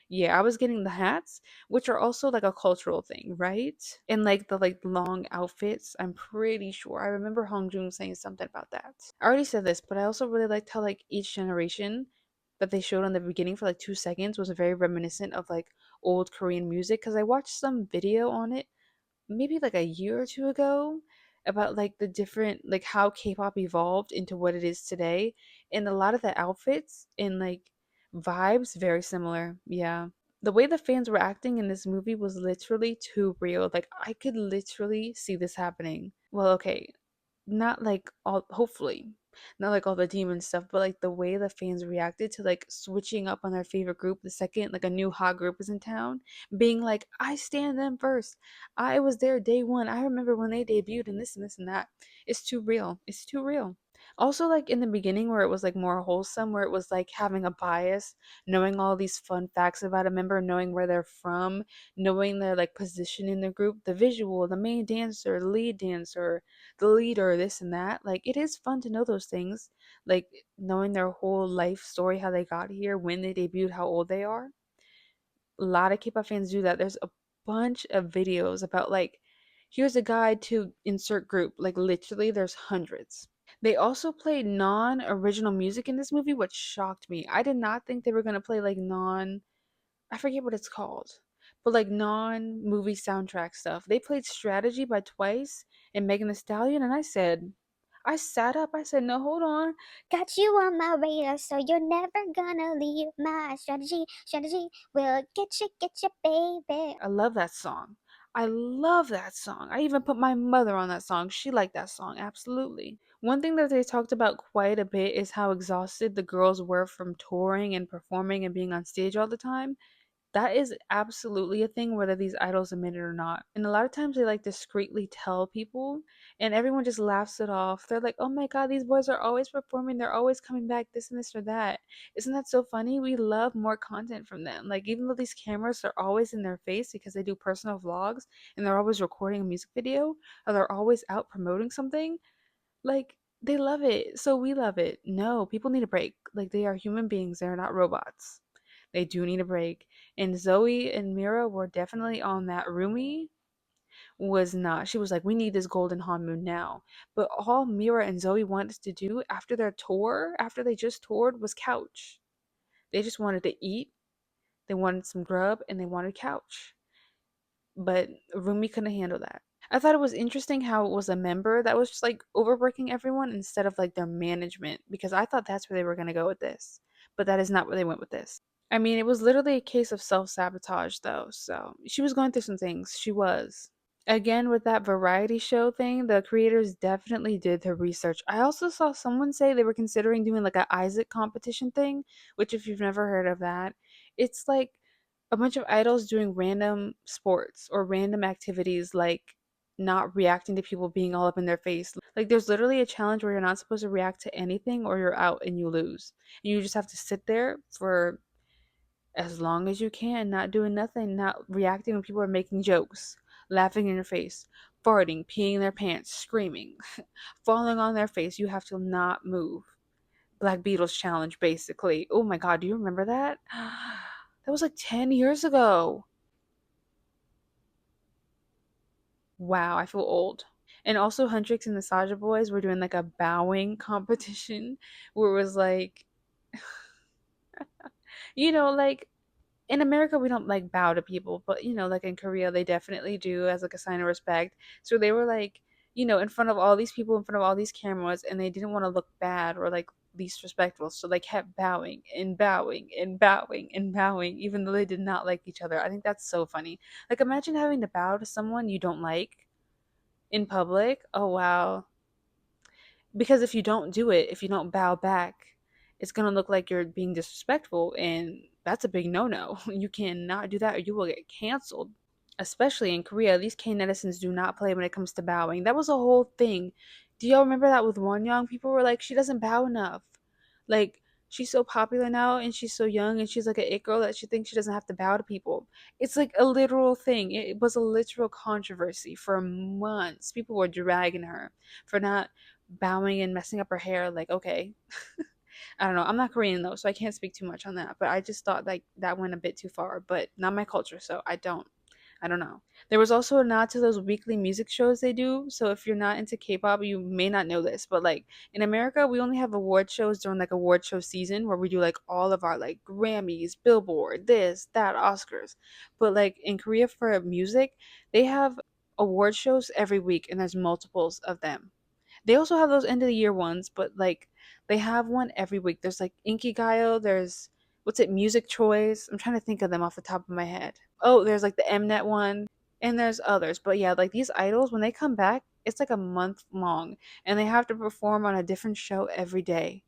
Speaker 1: Yeah, I was getting the hats, which are also like a cultural thing, right? And like the like long outfits, I'm pretty sure. I remember Hongjoong saying something about that. I already said this, but I also really liked how like each generation that they showed on the beginning for like 2 seconds was very reminiscent of like old Korean music. Because I watched some video on it maybe like a year or two ago about like the different, like how K-pop evolved into what it is today, and a lot of the outfits and like vibes very similar. Yeah. The way the fans were acting in this movie was literally too real. Like I could literally see this happening. Well, okay, not like all, hopefully not like all the demon stuff, but like the way the fans reacted to like switching up on their favorite group the second like a new hot group was in town, being like, I stand them first, I was there day one, I remember when they debuted and this and this and that. It's too real, it's too real. Also, like in the beginning where it was like more wholesome, where it was like having a bias, knowing all these fun facts about a member, knowing where they're from, knowing their like position in the group, the visual, the main dancer, the lead dancer, the leader, this and that. Like it is fun to know those things, like knowing their whole life story, how they got here, when they debuted, how old they are. A lot of K-pop fans do that. There's a bunch of videos about like, here's a guide to insert group. Like literally, there's hundreds. They also played non-original music in this movie, which shocked me. I did not think they were gonna play like non, I forget what it's called, but like non-movie soundtrack stuff. They played Strategy by Twice and Megan Thee Stallion, and I sat up. I said, no, hold on.
Speaker 2: Got you on my radar, so you're never gonna leave. My strategy will get you, baby.
Speaker 1: I love that song. I love that song. I even put my mother on that song. She liked that song, absolutely. One thing that they talked about quite a bit is how exhausted the girls were from touring and performing and being on stage all the time. That is absolutely a thing, whether these idols admit it or not. And a lot of times they like discreetly tell people, and everyone just laughs it off. They're like, oh my God, these boys are always performing. They're always coming back, this and this or that. Isn't that so funny? We love more content from them. Like, even though these cameras are always in their face because they do personal vlogs and they're always recording a music video or they're always out promoting something, like, they love it. So we love it. No, people need a break. Like, they are human beings, they're not robots. They do need a break. And Zoe and Mira were definitely on that. Rumi was not. She was like, we need this golden honeymoon now. But all Mira and Zoe wanted to do after their tour, after they just toured, was couch. They just wanted to eat, they wanted some grub, and they wanted couch. But Rumi couldn't handle that. I thought it was interesting how it was a member that was just like overworking everyone instead of like their management, because I thought that's where they were going to go with this. But that is not where they went with this. I mean, it was literally a case of self sabotage, though. So she was going through some things. She was. Again, with that variety show thing, the creators definitely did their research. I also saw someone say they were considering doing like a Isaac competition thing, which, if you've never heard of that, it's like a bunch of idols doing random sports or random activities, like not reacting to people being all up in their face. Like, there's literally a challenge where you're not supposed to react to anything or you're out and you lose. And you just have to sit there for as long as you can, not doing nothing, not reacting when people are making jokes, laughing in your face, farting, peeing their pants, screaming, falling on their face. You have to not move. Black Beatles challenge, basically. Oh my God, do you remember that? That was like 10 years ago. Wow, I feel old. And also, Huntrix and the Saja boys were doing like a bowing competition where it was like, like in America we don't like bow to people, but like in Korea they definitely do as like a sign of respect. So they were like, in front of all these people, in front of all these cameras, and they didn't want to look bad or like least respectful. So they kept bowing and bowing and bowing and bowing, even though they did not like each other. I think that's so funny. Like, imagine having to bow to someone you don't like in public. Oh wow. Because if you don't do it, if you don't bow back, it's going to look like you're being disrespectful, and that's a big no-no. You cannot do that or you will get canceled. Especially in Korea, these K-netizens do not play when it comes to bowing. That was a whole thing. Do y'all remember that with wonyoung? People were like, she doesn't bow enough. Like, she's so popular now and she's so young and she's like an it girl that she thinks she doesn't have to bow to people. It's like a literal thing. It was a literal controversy for months. People were dragging her for not bowing and messing up her hair. Like, okay. I don't know. I'm not Korean though, so I can't speak too much on that. But I just thought like that went a bit too far. But not my culture, so I don't know. There was also a nod to those weekly music shows they do. So if you're not into K-pop, you may not know this, but like in America, we only have award shows during like award show season where we do like all of our like Grammys, Billboard, this, that, Oscars. But like in Korea for music, they have award shows every week and there's multiples of them. They also have those end of the year ones, but like they have one every week. There's like Inkigayo, there's what's it, Music Choice. I'm trying to think of them off the top of my head. Oh, there's like the mnet one, and there's others. But yeah, like these idols, when they come back, it's like a month long, and they have to perform on a different show every day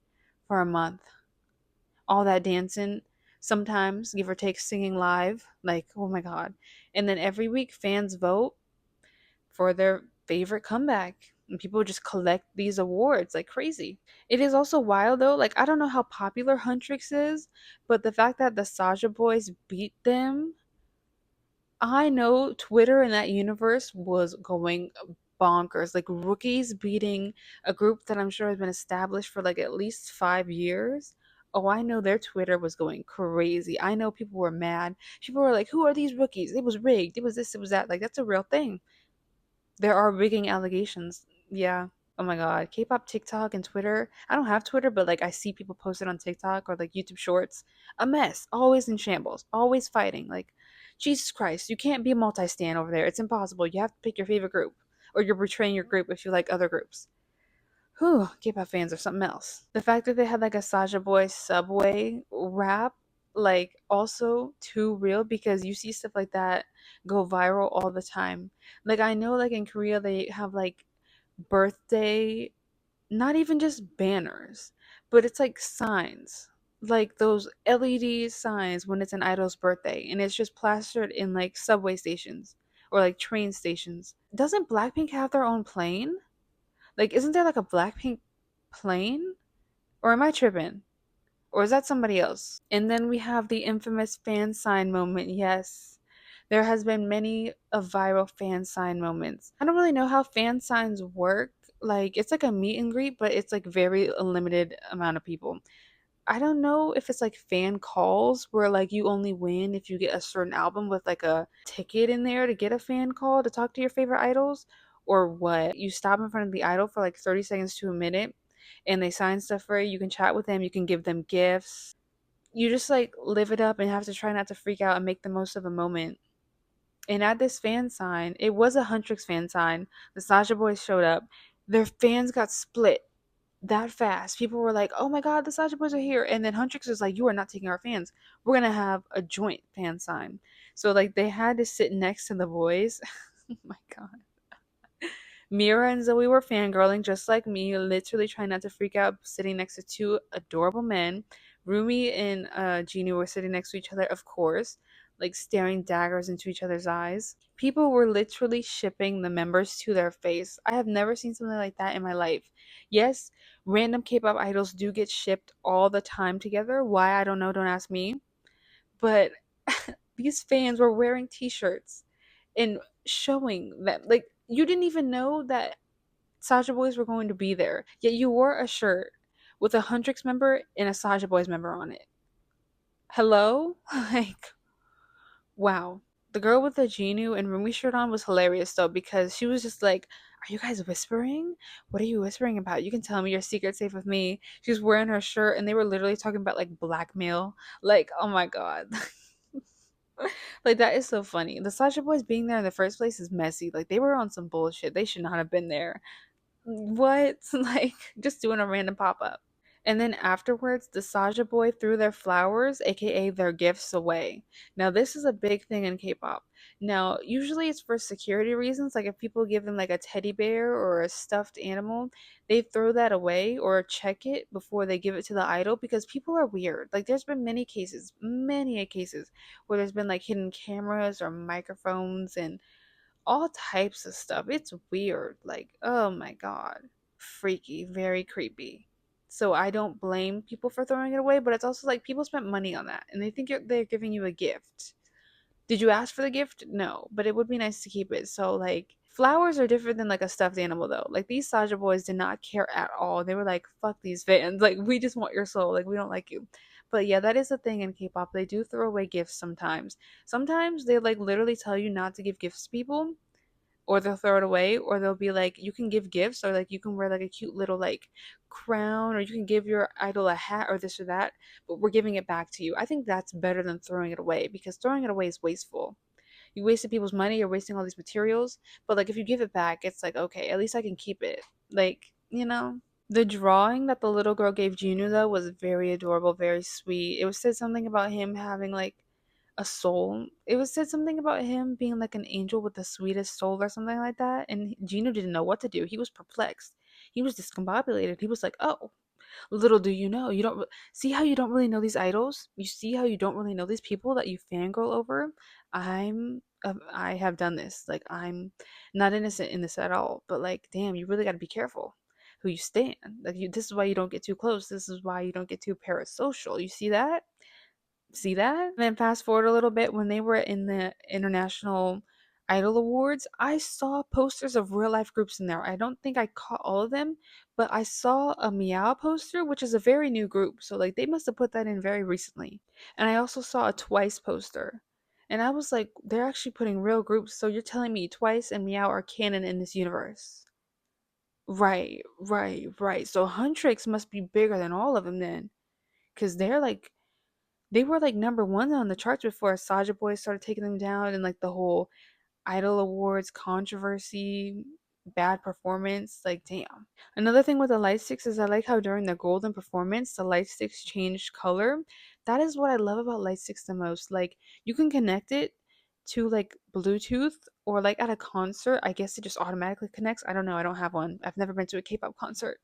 Speaker 1: for a month. All that dancing, sometimes give or take singing live, like oh my god. And then every week fans vote for their favorite comeback, and people just collect these awards like crazy. It is also wild though, like I don't know how popular huntrix is, but the fact that the saja boys beat them, I know Twitter in that universe was going bonkers. Like rookies beating a group that I'm sure has been established for like at least 5 years. Oh, I know their Twitter was going crazy. I know people were mad. People were like, "Who are these rookies? It was rigged. It was this. It was that." Like that's a real thing. There are rigging allegations. Yeah. Oh my god. K-pop TikTok and Twitter. I don't have Twitter, but like I see people post it on TikTok or like YouTube Shorts. A mess. Always in shambles. Always fighting. Like, Jesus Christ, you can't be a multi-stan over there. It's impossible. You have to pick your favorite group. Or you're betraying your group if you like other groups. Whew, K-pop fans are something else. The fact that they had like a Saja Boy Subway rap, like also too real because you see stuff like that go viral all the time. Like I know like in Korea they have like birthday, not even just banners, but it's like signs. Like those LED signs when it's an idol's birthday and it's just plastered in like subway stations or like train stations. Doesn't Blackpink have their own plane? Like, isn't there like a Blackpink plane? Or am I tripping? Or is that somebody else? And then we have the infamous fan sign moment. Yes, there has been many a viral fan sign moments. I don't really know how fan signs work. Like, it's like a meet and greet, but it's like very a limited amount of people. I don't know if it's like fan calls where like you only win if you get a certain album with like a ticket in there to get a fan call to talk to your favorite idols, or what. You stop in front of the idol for like 30 seconds to a minute and they sign stuff for you. You can chat with them, you can give them gifts. You just like live it up and have to try not to freak out and make the most of a moment. And at this fan sign, it was a Huntrix fan sign. The Sasha boys showed up. Their fans got split that fast. People were like, "Oh my God, the Saja Boys are here!" And then Huntrix was like, "You are not taking our fans. We're gonna have a joint fan sign." So like they had to sit next to the boys. Oh my God. Mira and Zoe were fangirling just like me, literally trying not to freak out, sitting next to two adorable men. Rumi and Jinu were sitting next to each other, of course, like staring daggers into each other's eyes. People were literally shipping the members to their face. I have never seen something like that in my life. Yes, random K-pop idols do get shipped all the time together. Why? I don't know. Don't ask me. But these fans were wearing t-shirts and showing that, like, you didn't even know that Saja Boys were going to be there, yet you wore a shirt with a Huntrix member and a Saja Boys member on it. Hello? Like, wow. The girl with the jinu and rumi shirt on was hilarious though because she was just like, "Are you guys whispering? What are you whispering about? You can tell me your secret safe with me." She was wearing her shirt and they were literally talking about like blackmail. Like, oh my god. Like that is so funny. The Sasha Boys being there in the first place is messy. Like they were on some bullshit. They should not have been there. What? Like just doing a random pop up. And then afterwards, the Saja boy threw their flowers, aka their gifts, away. Now, this is a big thing in K pop. Now, usually it's for security reasons. Like if people give them like a teddy bear or a stuffed animal, they throw that away or check it before they give it to the idol because people are weird. Like there's been many cases where there's been like hidden cameras or microphones and all types of stuff. It's weird. Like, oh my god. Freaky, very creepy. So I don't blame people for throwing it away, but it's also like people spent money on that and they think they're giving you a gift. Did you ask for the gift? No, but it would be nice to keep it. So like flowers are different than like a stuffed animal though. Like these Saja boys did not care at all. They were like, "Fuck these fans. Like we just want your soul. Like we don't like you." But yeah, that is the thing in K-pop. They do throw away gifts sometimes. Sometimes they like literally tell you not to give gifts to people or they'll throw it away or they'll be like you can give gifts or like you can wear like a cute little like crown or you can give your idol a hat or this or that, but we're giving it back to you. I think that's better than throwing it away because throwing it away is wasteful. You wasted people's money, you're wasting all these materials, but like if you give it back it's like okay, at least I can keep it, like, you know. The drawing that the little girl gave Jinu though was very adorable, very sweet. It was said something about him having like a soul. It was said something about him being like an angel with the sweetest soul or something like that. And Gino didn't know what to do. He was perplexed. He was discombobulated. He was like, "Oh, little do you know, you don't see how you don't really know these idols. You see how you don't really know these people that you fangirl over. I have done this. Like I'm not innocent in this at all. But like, damn, you really got to be careful who you stand. Like this is why you don't get too close. This is why you don't get too parasocial. You see that? See that? And then fast forward a little bit when they were in the International Idol Awards, I saw posters of real life groups in there. I don't think I caught all of them, but I saw a Meow poster, which is a very new group. So like they must have put that in very recently. And I also saw a Twice poster. And I was like, they're actually putting real groups. So you're telling me Twice and Meow are canon in this universe. Right, right, right. So Huntrix must be bigger than all of them then. Because they were like number one on the charts before Saja Boys started taking them down and like the whole Idol Awards controversy, bad performance. Like, damn. Another thing with the light sticks is I like how during the golden performance, the light sticks changed color. That is what I love about light sticks the most. Like, you can connect it to like Bluetooth or like at a concert. I guess it just automatically connects. I don't know. I don't have one. I've never been to a K-pop concert.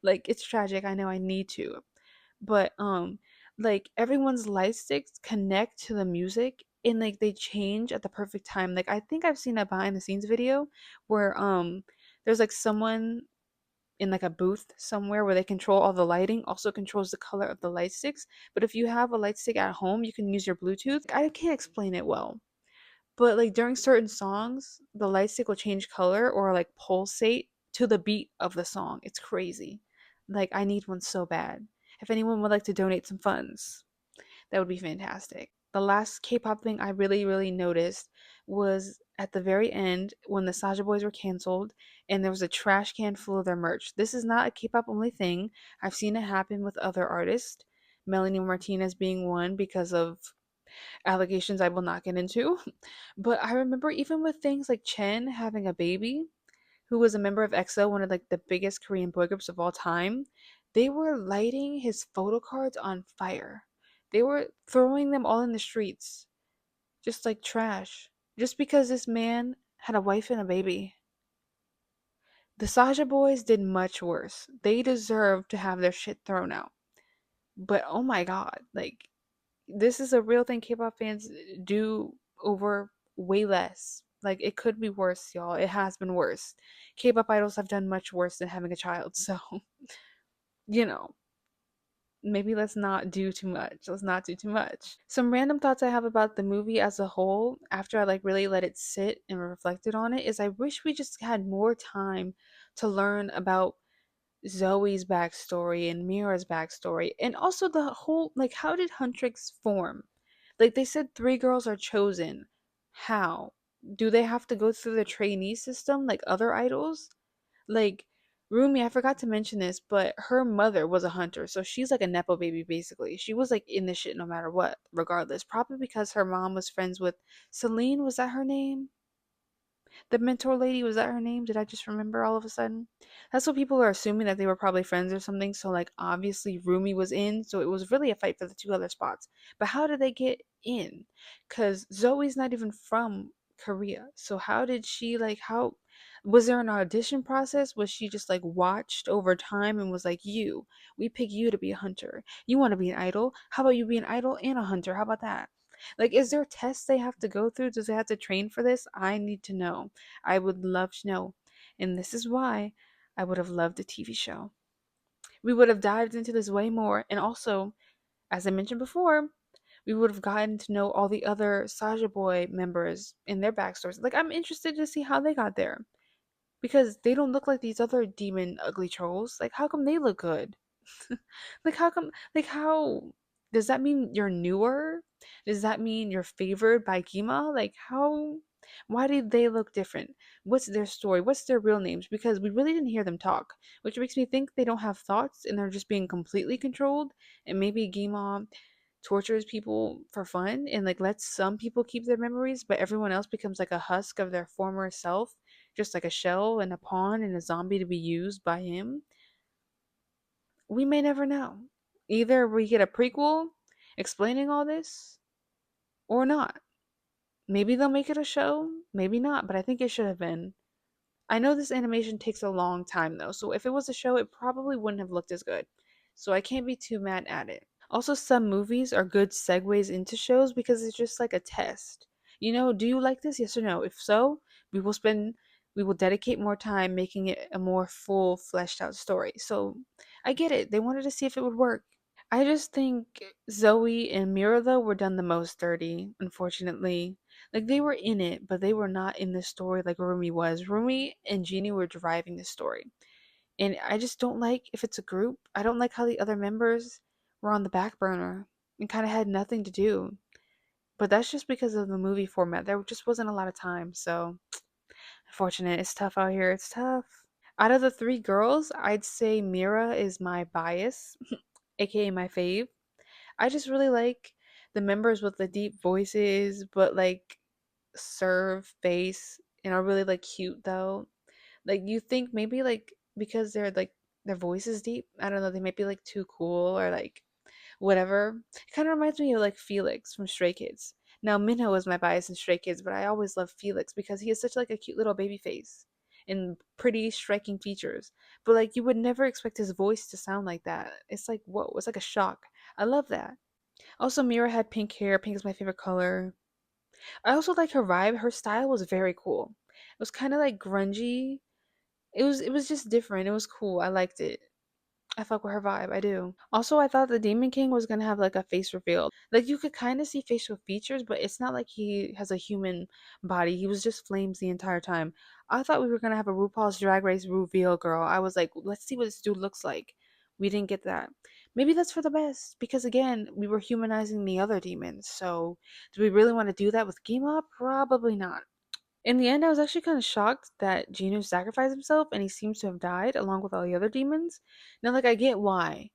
Speaker 1: Like, it's tragic. I know I need to, but like everyone's light sticks connect to the music and like they change at the perfect time. Like I think I've seen a behind the scenes video where there's like someone in like a booth somewhere where they control all the lighting also controls the color of the light sticks. But if you have a light stick at home you can use your Bluetooth. I can't explain it well, but like during certain songs the light stick will change color or like pulsate to the beat of the song. It's crazy. Like I need one so bad. If anyone would like to donate some funds, that would be fantastic. The last K-pop thing I really, really noticed was at the very end when the Saja Boys were canceled and there was a trash can full of their merch. This is not a K-pop only thing. I've seen it happen with other artists, Melanie Martinez being one because of allegations I will not get into. But I remember even with things like Chen having a baby, who was a member of EXO, one of like the biggest Korean boy groups of all time, they were lighting his photo cards on fire. They were throwing them all in the streets, just like trash, just because this man had a wife and a baby. The Saja boys did much worse. They deserved to have their shit thrown out. But oh my god, like this is a real thing K-pop fans do over way less. Like it could be worse, y'all. It has been worse. K-pop idols have done much worse than having a child. So, you know, maybe let's not do too much. Let's not do too much. Some random thoughts I have about the movie as a whole after I like really let it sit and reflected on it is I wish we just had more time to learn about Zoe's backstory and Mira's backstory, and also the whole like how did Huntrix form? Like they said, three girls are chosen. How? Do they have to go through the trainee system like other idols? Like Rumi, I forgot to mention this, but her mother was a hunter, so she's like a nepo baby basically. She was like in this shit no matter what, regardless. Probably because her mom was friends with Celine. Was that her name? The mentor lady, was that her name? Did I just remember all of a sudden? That's what people are assuming, that they were probably friends or something. So like obviously Rumi was in, so it was really a fight for the two other spots. But how did they get in? Cuz Zoe's not even from Korea. So how did she like how was there an audition process? Was she just like watched over time and was like, "You, we pick you to be a hunter. You want to be an idol? How about you be an idol and a hunter? How about that?" Like, is there tests they have to go through? Does they have to train for this? I need to know. I would love to know. And this is why I would have loved a TV show. We would have dived into this way more. And also, as I mentioned before, we would have gotten to know all the other Saja Boy members and their backstories. Like, I'm interested to see how they got there. Because they don't look like these other demon ugly trolls. Like, how come they look good? Like how come like how does that mean you're newer? Does that mean you're favored by Gima? Like how why did they look different? What's their story? What's their real names? Because we really didn't hear them talk, which makes me think they don't have thoughts and they're just being completely controlled. And maybe Gima tortures people for fun and like lets some people keep their memories, but everyone else becomes like a husk of their former self, just like a shell and a pawn and a zombie to be used by him. we may never know. Either we get a prequel explaining all this or not. Maybe they'll make it a show, maybe not, but I think it should have been. I know this animation takes a long time though, so if it was a show, it probably wouldn't have looked as good. So I can't be too mad at it. Also, some movies are good segues into shows because it's just like a test. You know, do you like this? Yes or no? If so, we will spend we will dedicate more time making it a more full fleshed out story. So I get it. They wanted to see if it would work. I just think Zoe and Mira though were done the most dirty, unfortunately. Like they were in it, but they were not in the story like Rumi was. Rumi and Jinu were driving the story. And I just don't like if it's a group. I don't like how the other members were on the back burner and kind of had nothing to do. But that's just because of the movie format. There just wasn't a lot of time. So, unfortunate. It's tough out here. It's tough. Out of the three girls, I'd say Mira is my bias, aka my fave. I just really like the members with the deep voices, but like serve face and are really like cute though. Like you think maybe like because they're like their voice is deep, I don't know, they might be like too cool or like whatever. It kind of reminds me of like Felix from Stray Kids. Now Minho is my bias in Stray Kids, but I always love Felix because he has such like a cute little baby face and pretty striking features. But like you would never expect his voice to sound like that. It's like whoa, it's like a shock. I love that. Also, Mira had pink hair. Pink is my favorite color. I also like her vibe. Her style was very cool. It was kind of like grungy. It was just different. It was cool. I liked it. I fuck with her vibe. I do. Also, I thought the Demon King was gonna have like a face reveal. Like you could kind of see facial features, but it's not like he has a human body. He was just flames the entire time. I thought we were gonna have a RuPaul's Drag Race reveal, girl. I was like, let's see what this dude looks like. We didn't get that. Maybe that's for the best because again, we were humanizing the other demons. So, do we really want to do that with Gima? Probably not. In the end, I was actually kind of shocked that Gino sacrificed himself and he seems to have died along with all the other demons. Now, like, I get why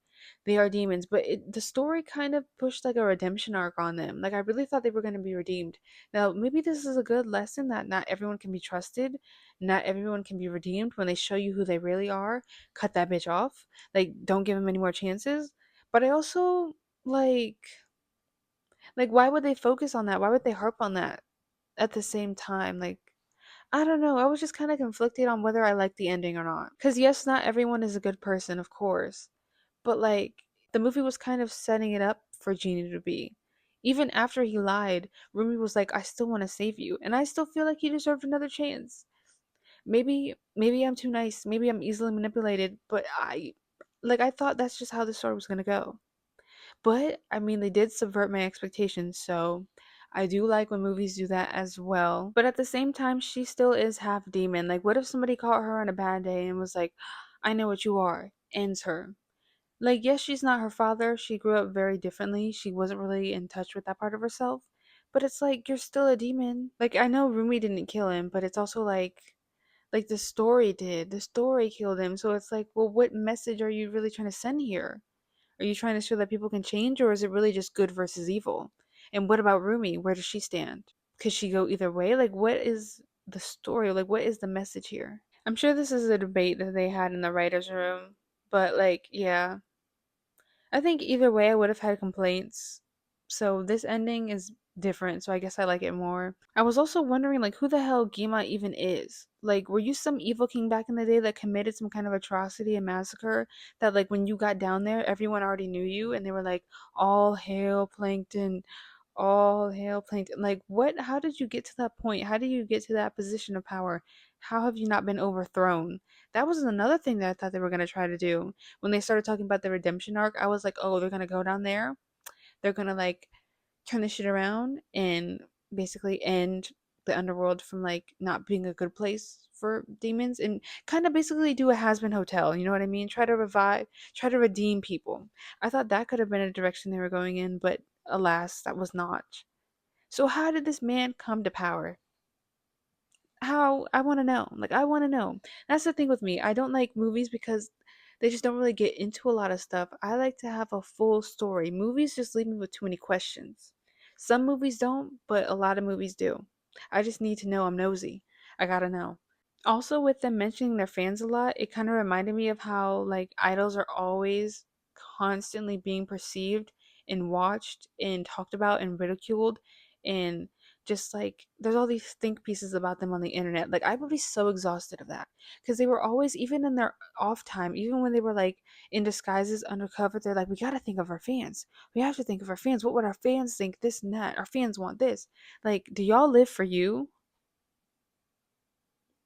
Speaker 1: they are demons, but the story kind of pushed like a redemption arc on them. Like, I really thought they were going to be redeemed. Now, maybe this is a good lesson that not everyone can be trusted, not everyone can be redeemed when they show you who they really are. Cut that bitch off. Like, don't give them any more chances. But I also, like, why would they focus on that? Why would they harp on that at the same time? Like, I don't know. I was just kind of conflicted on whether I liked the ending or not. Because, yes, not everyone is a good person, of course. But, like, the movie was kind of setting it up for Genie to be. Even after he lied, Rumi was like, I still want to save you. And I still feel like he deserved another chance. Maybe I'm too nice. Maybe I'm easily manipulated. But I thought that's just how the story was going to go. But I mean, they did subvert my expectations, so I do like when movies do that as well. But at the same time, she still is half demon. Like, what if somebody caught her on a bad day and was like, I know what you are, ends her? Like, yes, she's not her father. She grew up very differently. She wasn't really in touch with that part of herself. But it's like, you're still a demon. Like, I know Rumi didn't kill him, but it's also like the story did. The story killed him. So it's like, well, what message are you really trying to send here? Are you trying to show that people can change, or is it really just good versus evil? And what about Rumi? Where does she stand? Could she go either way? Like, what is the story? Like, what is the message here? I'm sure this is a debate that they had in the writer's room, but like, yeah, I think either way I would have had complaints. So this ending is different, so I guess I like it more. I was also wondering like who the hell Gima even is. Like were you some evil king back in the day that committed some kind of atrocity and massacre that like when you got down there everyone already knew you and they were like all hail plankton, all hail plankton. Like what how did you get to that point? How did you get to that position of power? How have you not been overthrown? That was another thing that I thought they were going to try to do when they started talking about the redemption arc. I was like, oh, they're gonna go down there. They're gonna like turn this shit around and basically end the underworld from like not being a good place for demons and kind of basically do a has-been hotel. You know what I mean? Try to revive, try to redeem people. I thought that could have been a direction they were going in, but alas, that was not. So how did this man come to power? How I want to know. Like I want to know. That's the thing with me. I don't like movies because they just don't really get into a lot of stuff. I like to have a full story. Movies just leave me with too many questions. Some movies don't, but a lot of movies do. I just need to know. I'm nosy. I gotta know. Also, with them mentioning their fans a lot, it kind of reminded me of how like idols are always constantly being perceived and watched and talked about and ridiculed, and just like there's all these think pieces about them on the internet. Like I would be so exhausted of that because they were always, even in their off time, even when they were like in disguises undercover, they're like, we got to think of our fans. We have to think of our fans. What would our fans think? This and that. Our fans want this. Like, do y'all live for you?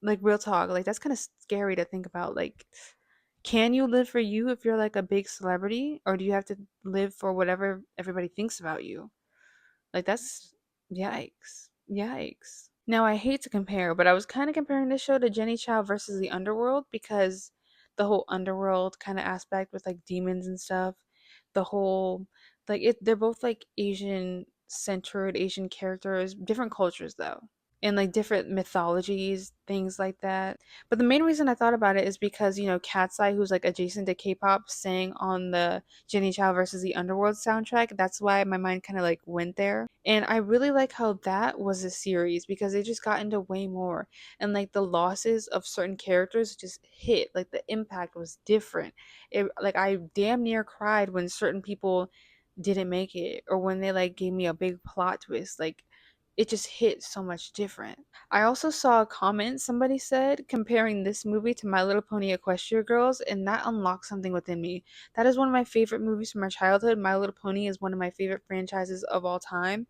Speaker 1: Like real talk, like that's kind of scary to think about. Like, can you live for you if you're like a big celebrity, or do you have to live for whatever everybody thinks about you? Like that's yikes. Yikes. Now I hate to compare, but I was kind of comparing this show to Jenny Chow versus the Underworld because the whole underworld kind of aspect with like demons and stuff, the whole like it they're both like Asian centered Asian characters, different cultures though, and like different mythologies, things like that. But the main reason I thought about it is because, Cat's Eye, who's like adjacent to K-pop, sang on the Jenny Chow versus the Underworld soundtrack. That's why my mind kind of like went there. And I really like how that was a series because they just got into way more. And like the losses of certain characters just hit. Like the impact was different. It like I damn near cried when certain people didn't make it, or when they like gave me a big plot twist. Like it just hit so much different. I also saw a comment somebody said comparing this movie to My Little Pony Equestria Girls, and that unlocked something within me. That is one of my favorite movies from my childhood. My Little Pony is one of my favorite franchises of all time.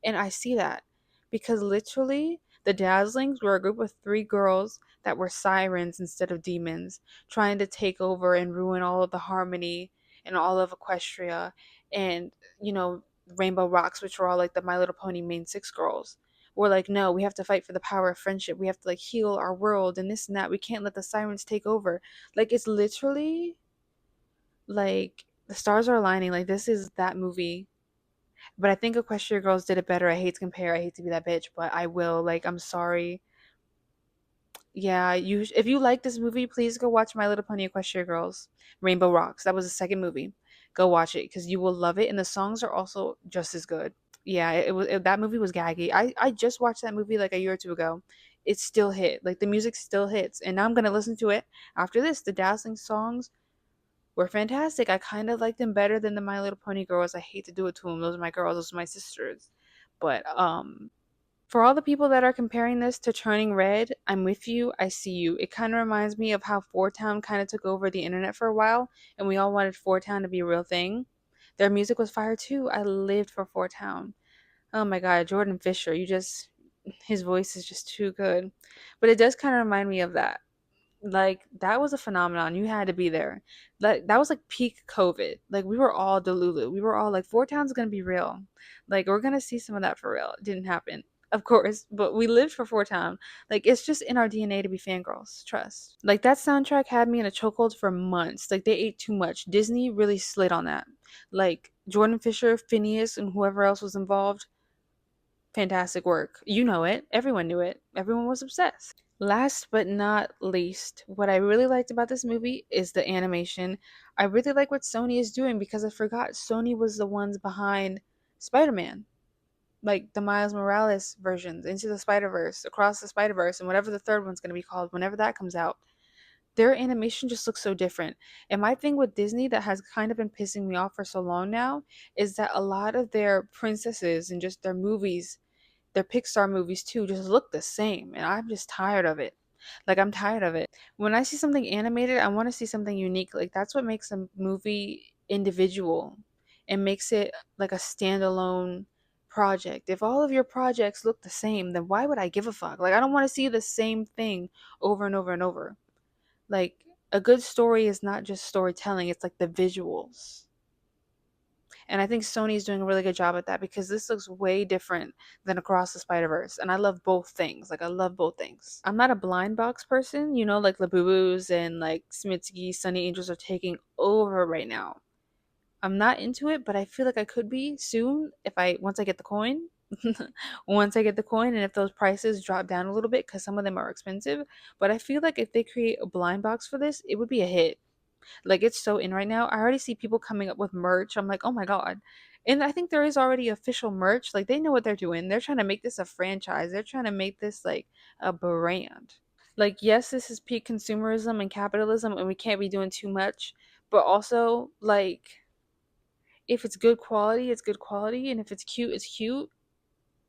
Speaker 1: And I see that because literally the Dazzlings were a group of three girls that were sirens instead of demons, trying to take over and ruin all of the harmony and all of Equestria, and, you know, Rainbow Rocks, which were all like the My Little Pony main six girls. Were like, no, we have to fight for the power of friendship. We have to like heal our world and this and that. We can't let the sirens take over. Like, it's literally like the stars are aligning. Like, this is that movie, but I think Equestria Girls did it better. I hate to compare. I hate to be that bitch, but I will. Like, I'm sorry. Yeah, you. If you like this movie, please go watch My Little Pony Equestria Girls. Rainbow Rocks. That was the second movie. Go watch it because you will love it, and the songs are also just as good. Yeah, that movie was gaggy. I just watched that movie like a year or two ago. It still hit. Like the music still hits, and now I'm gonna listen to it after this. The Dazzling songs were fantastic. I kind of like them better than the My Little Pony girls. I hate to do it to them. Those are my girls. Those are my sisters. But for all the people that are comparing this to Turning Red, I'm with you. I see you. It kind of reminds me of how Four Town kind of took over the internet for a while, and we all wanted Four Town to be a real thing. Their music was fire too. I lived for Four Town. Oh my God, Jordan Fisher, his voice is just too good. But it does kind of remind me of that. Like that was a phenomenon. You had to be there. Like that was like peak COVID. Like we were all delulu. We were all like, Four Town's gonna be real. Like we're gonna see some of that for real. It didn't happen, of course, but we lived for Four Town. Like it's just in our DNA to be fangirls. Trust. Like that soundtrack had me in a chokehold for months. Like they ate too much. Disney really slid on that. Like Jordan Fisher, Phineas, and whoever else was involved, fantastic work. You know it. Everyone knew it. Everyone was obsessed. Last but not least, what I really liked about this movie is the animation. I really like what Sony is doing because I forgot Sony was the ones behind Spider Man, like the Miles Morales versions, Into the Spider Verse, Across the Spider Verse, and whatever the third one's going to be called, whenever that comes out. Their animation just looks so different. And my thing with Disney that has kind of been pissing me off for so long now is that a lot of their princesses and just their movies, their Pixar movies too, just look the same, and I'm just tired of it. Like I'm tired of it. When I see something animated, I want to see something unique. Like that's what makes a movie individual and makes it like a standalone project. If all of your projects look the same, then why would I give a fuck? Like I don't want to see the same thing over and over and over. Like a good story is not just storytelling, it's like the visuals. And I think Sony's doing a really good job at that because this looks way different than Across the Spider Verse. And I love both things. Like I love both things. I'm not a blind box person, like Labubu's and like Smitsky, Sunny Angels are taking over right now. I'm not into it, but I feel like I could be soon if I once I get the coin. Once I get the coin, and if those prices drop down a little bit, because some of them are expensive. But I feel like if they create a blind box for this, it would be a hit. Like it's so in right now. I already see people coming up with merch. I'm like, oh my God. And I think there is already official merch. Like they know what they're doing. They're trying to make this a franchise. They're trying to make this like a brand. Like, yes, this is peak consumerism and capitalism, and we can't be doing too much. But also, like, if it's good quality, it's good quality, and if it's cute, it's cute.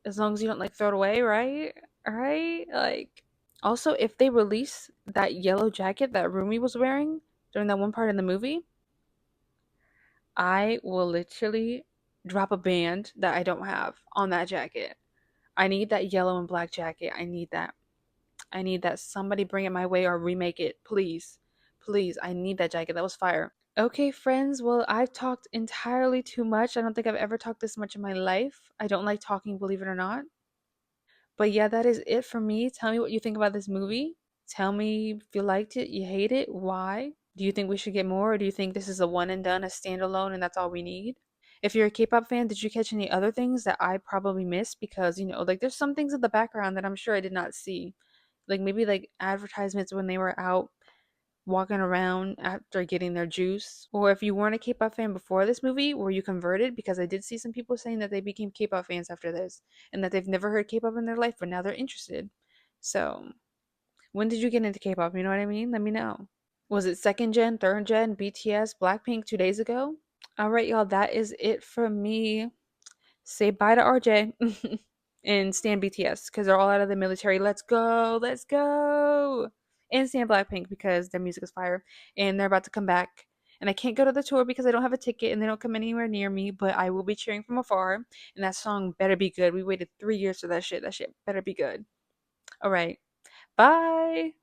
Speaker 1: As long as you don't like throw it away, right? Right? Like, also, if they release that yellow jacket that Rumi was wearing during that one part in the movie, I will literally drop a band that I don't have on that jacket. I need that yellow and black jacket. I need that. I need that. Somebody bring it my way or remake it, please. Please, I need that jacket. That was fire. Okay, friends. Well, I've talked entirely too much. I don't think I've ever talked this much in my life. I don't like talking, believe it or not. But yeah, that is it for me. Tell me what you think about this movie. Tell me if you liked it, you hate it, why? Do you think we should get more, or do you think this is a one and done, a standalone, and that's all we need? If you're a K-pop fan, did you catch any other things that I probably missed? Because, like there's some things in the background that I'm sure I did not see. Like maybe like advertisements when they were out walking around after getting their juice. Or if you weren't a K-pop fan before this movie, were you converted? Because I did see some people saying that they became K-pop fans after this and that they've never heard K-pop in their life, but now they're interested. So, when did you get into K-pop? You know what I mean? Let me know. Was it second gen, third gen, BTS, Blackpink 2 days ago? All right, y'all, that is it from me. Say bye to RJ and stand BTS because they're all out of the military. Let's go, let's go. And stand Blackpink because their music is fire and they're about to come back. And I can't go to the tour because I don't have a ticket and they don't come anywhere near me, but I will be cheering from afar. And that song better be good. We waited 3 years for that shit. That shit better be good. All right. Bye.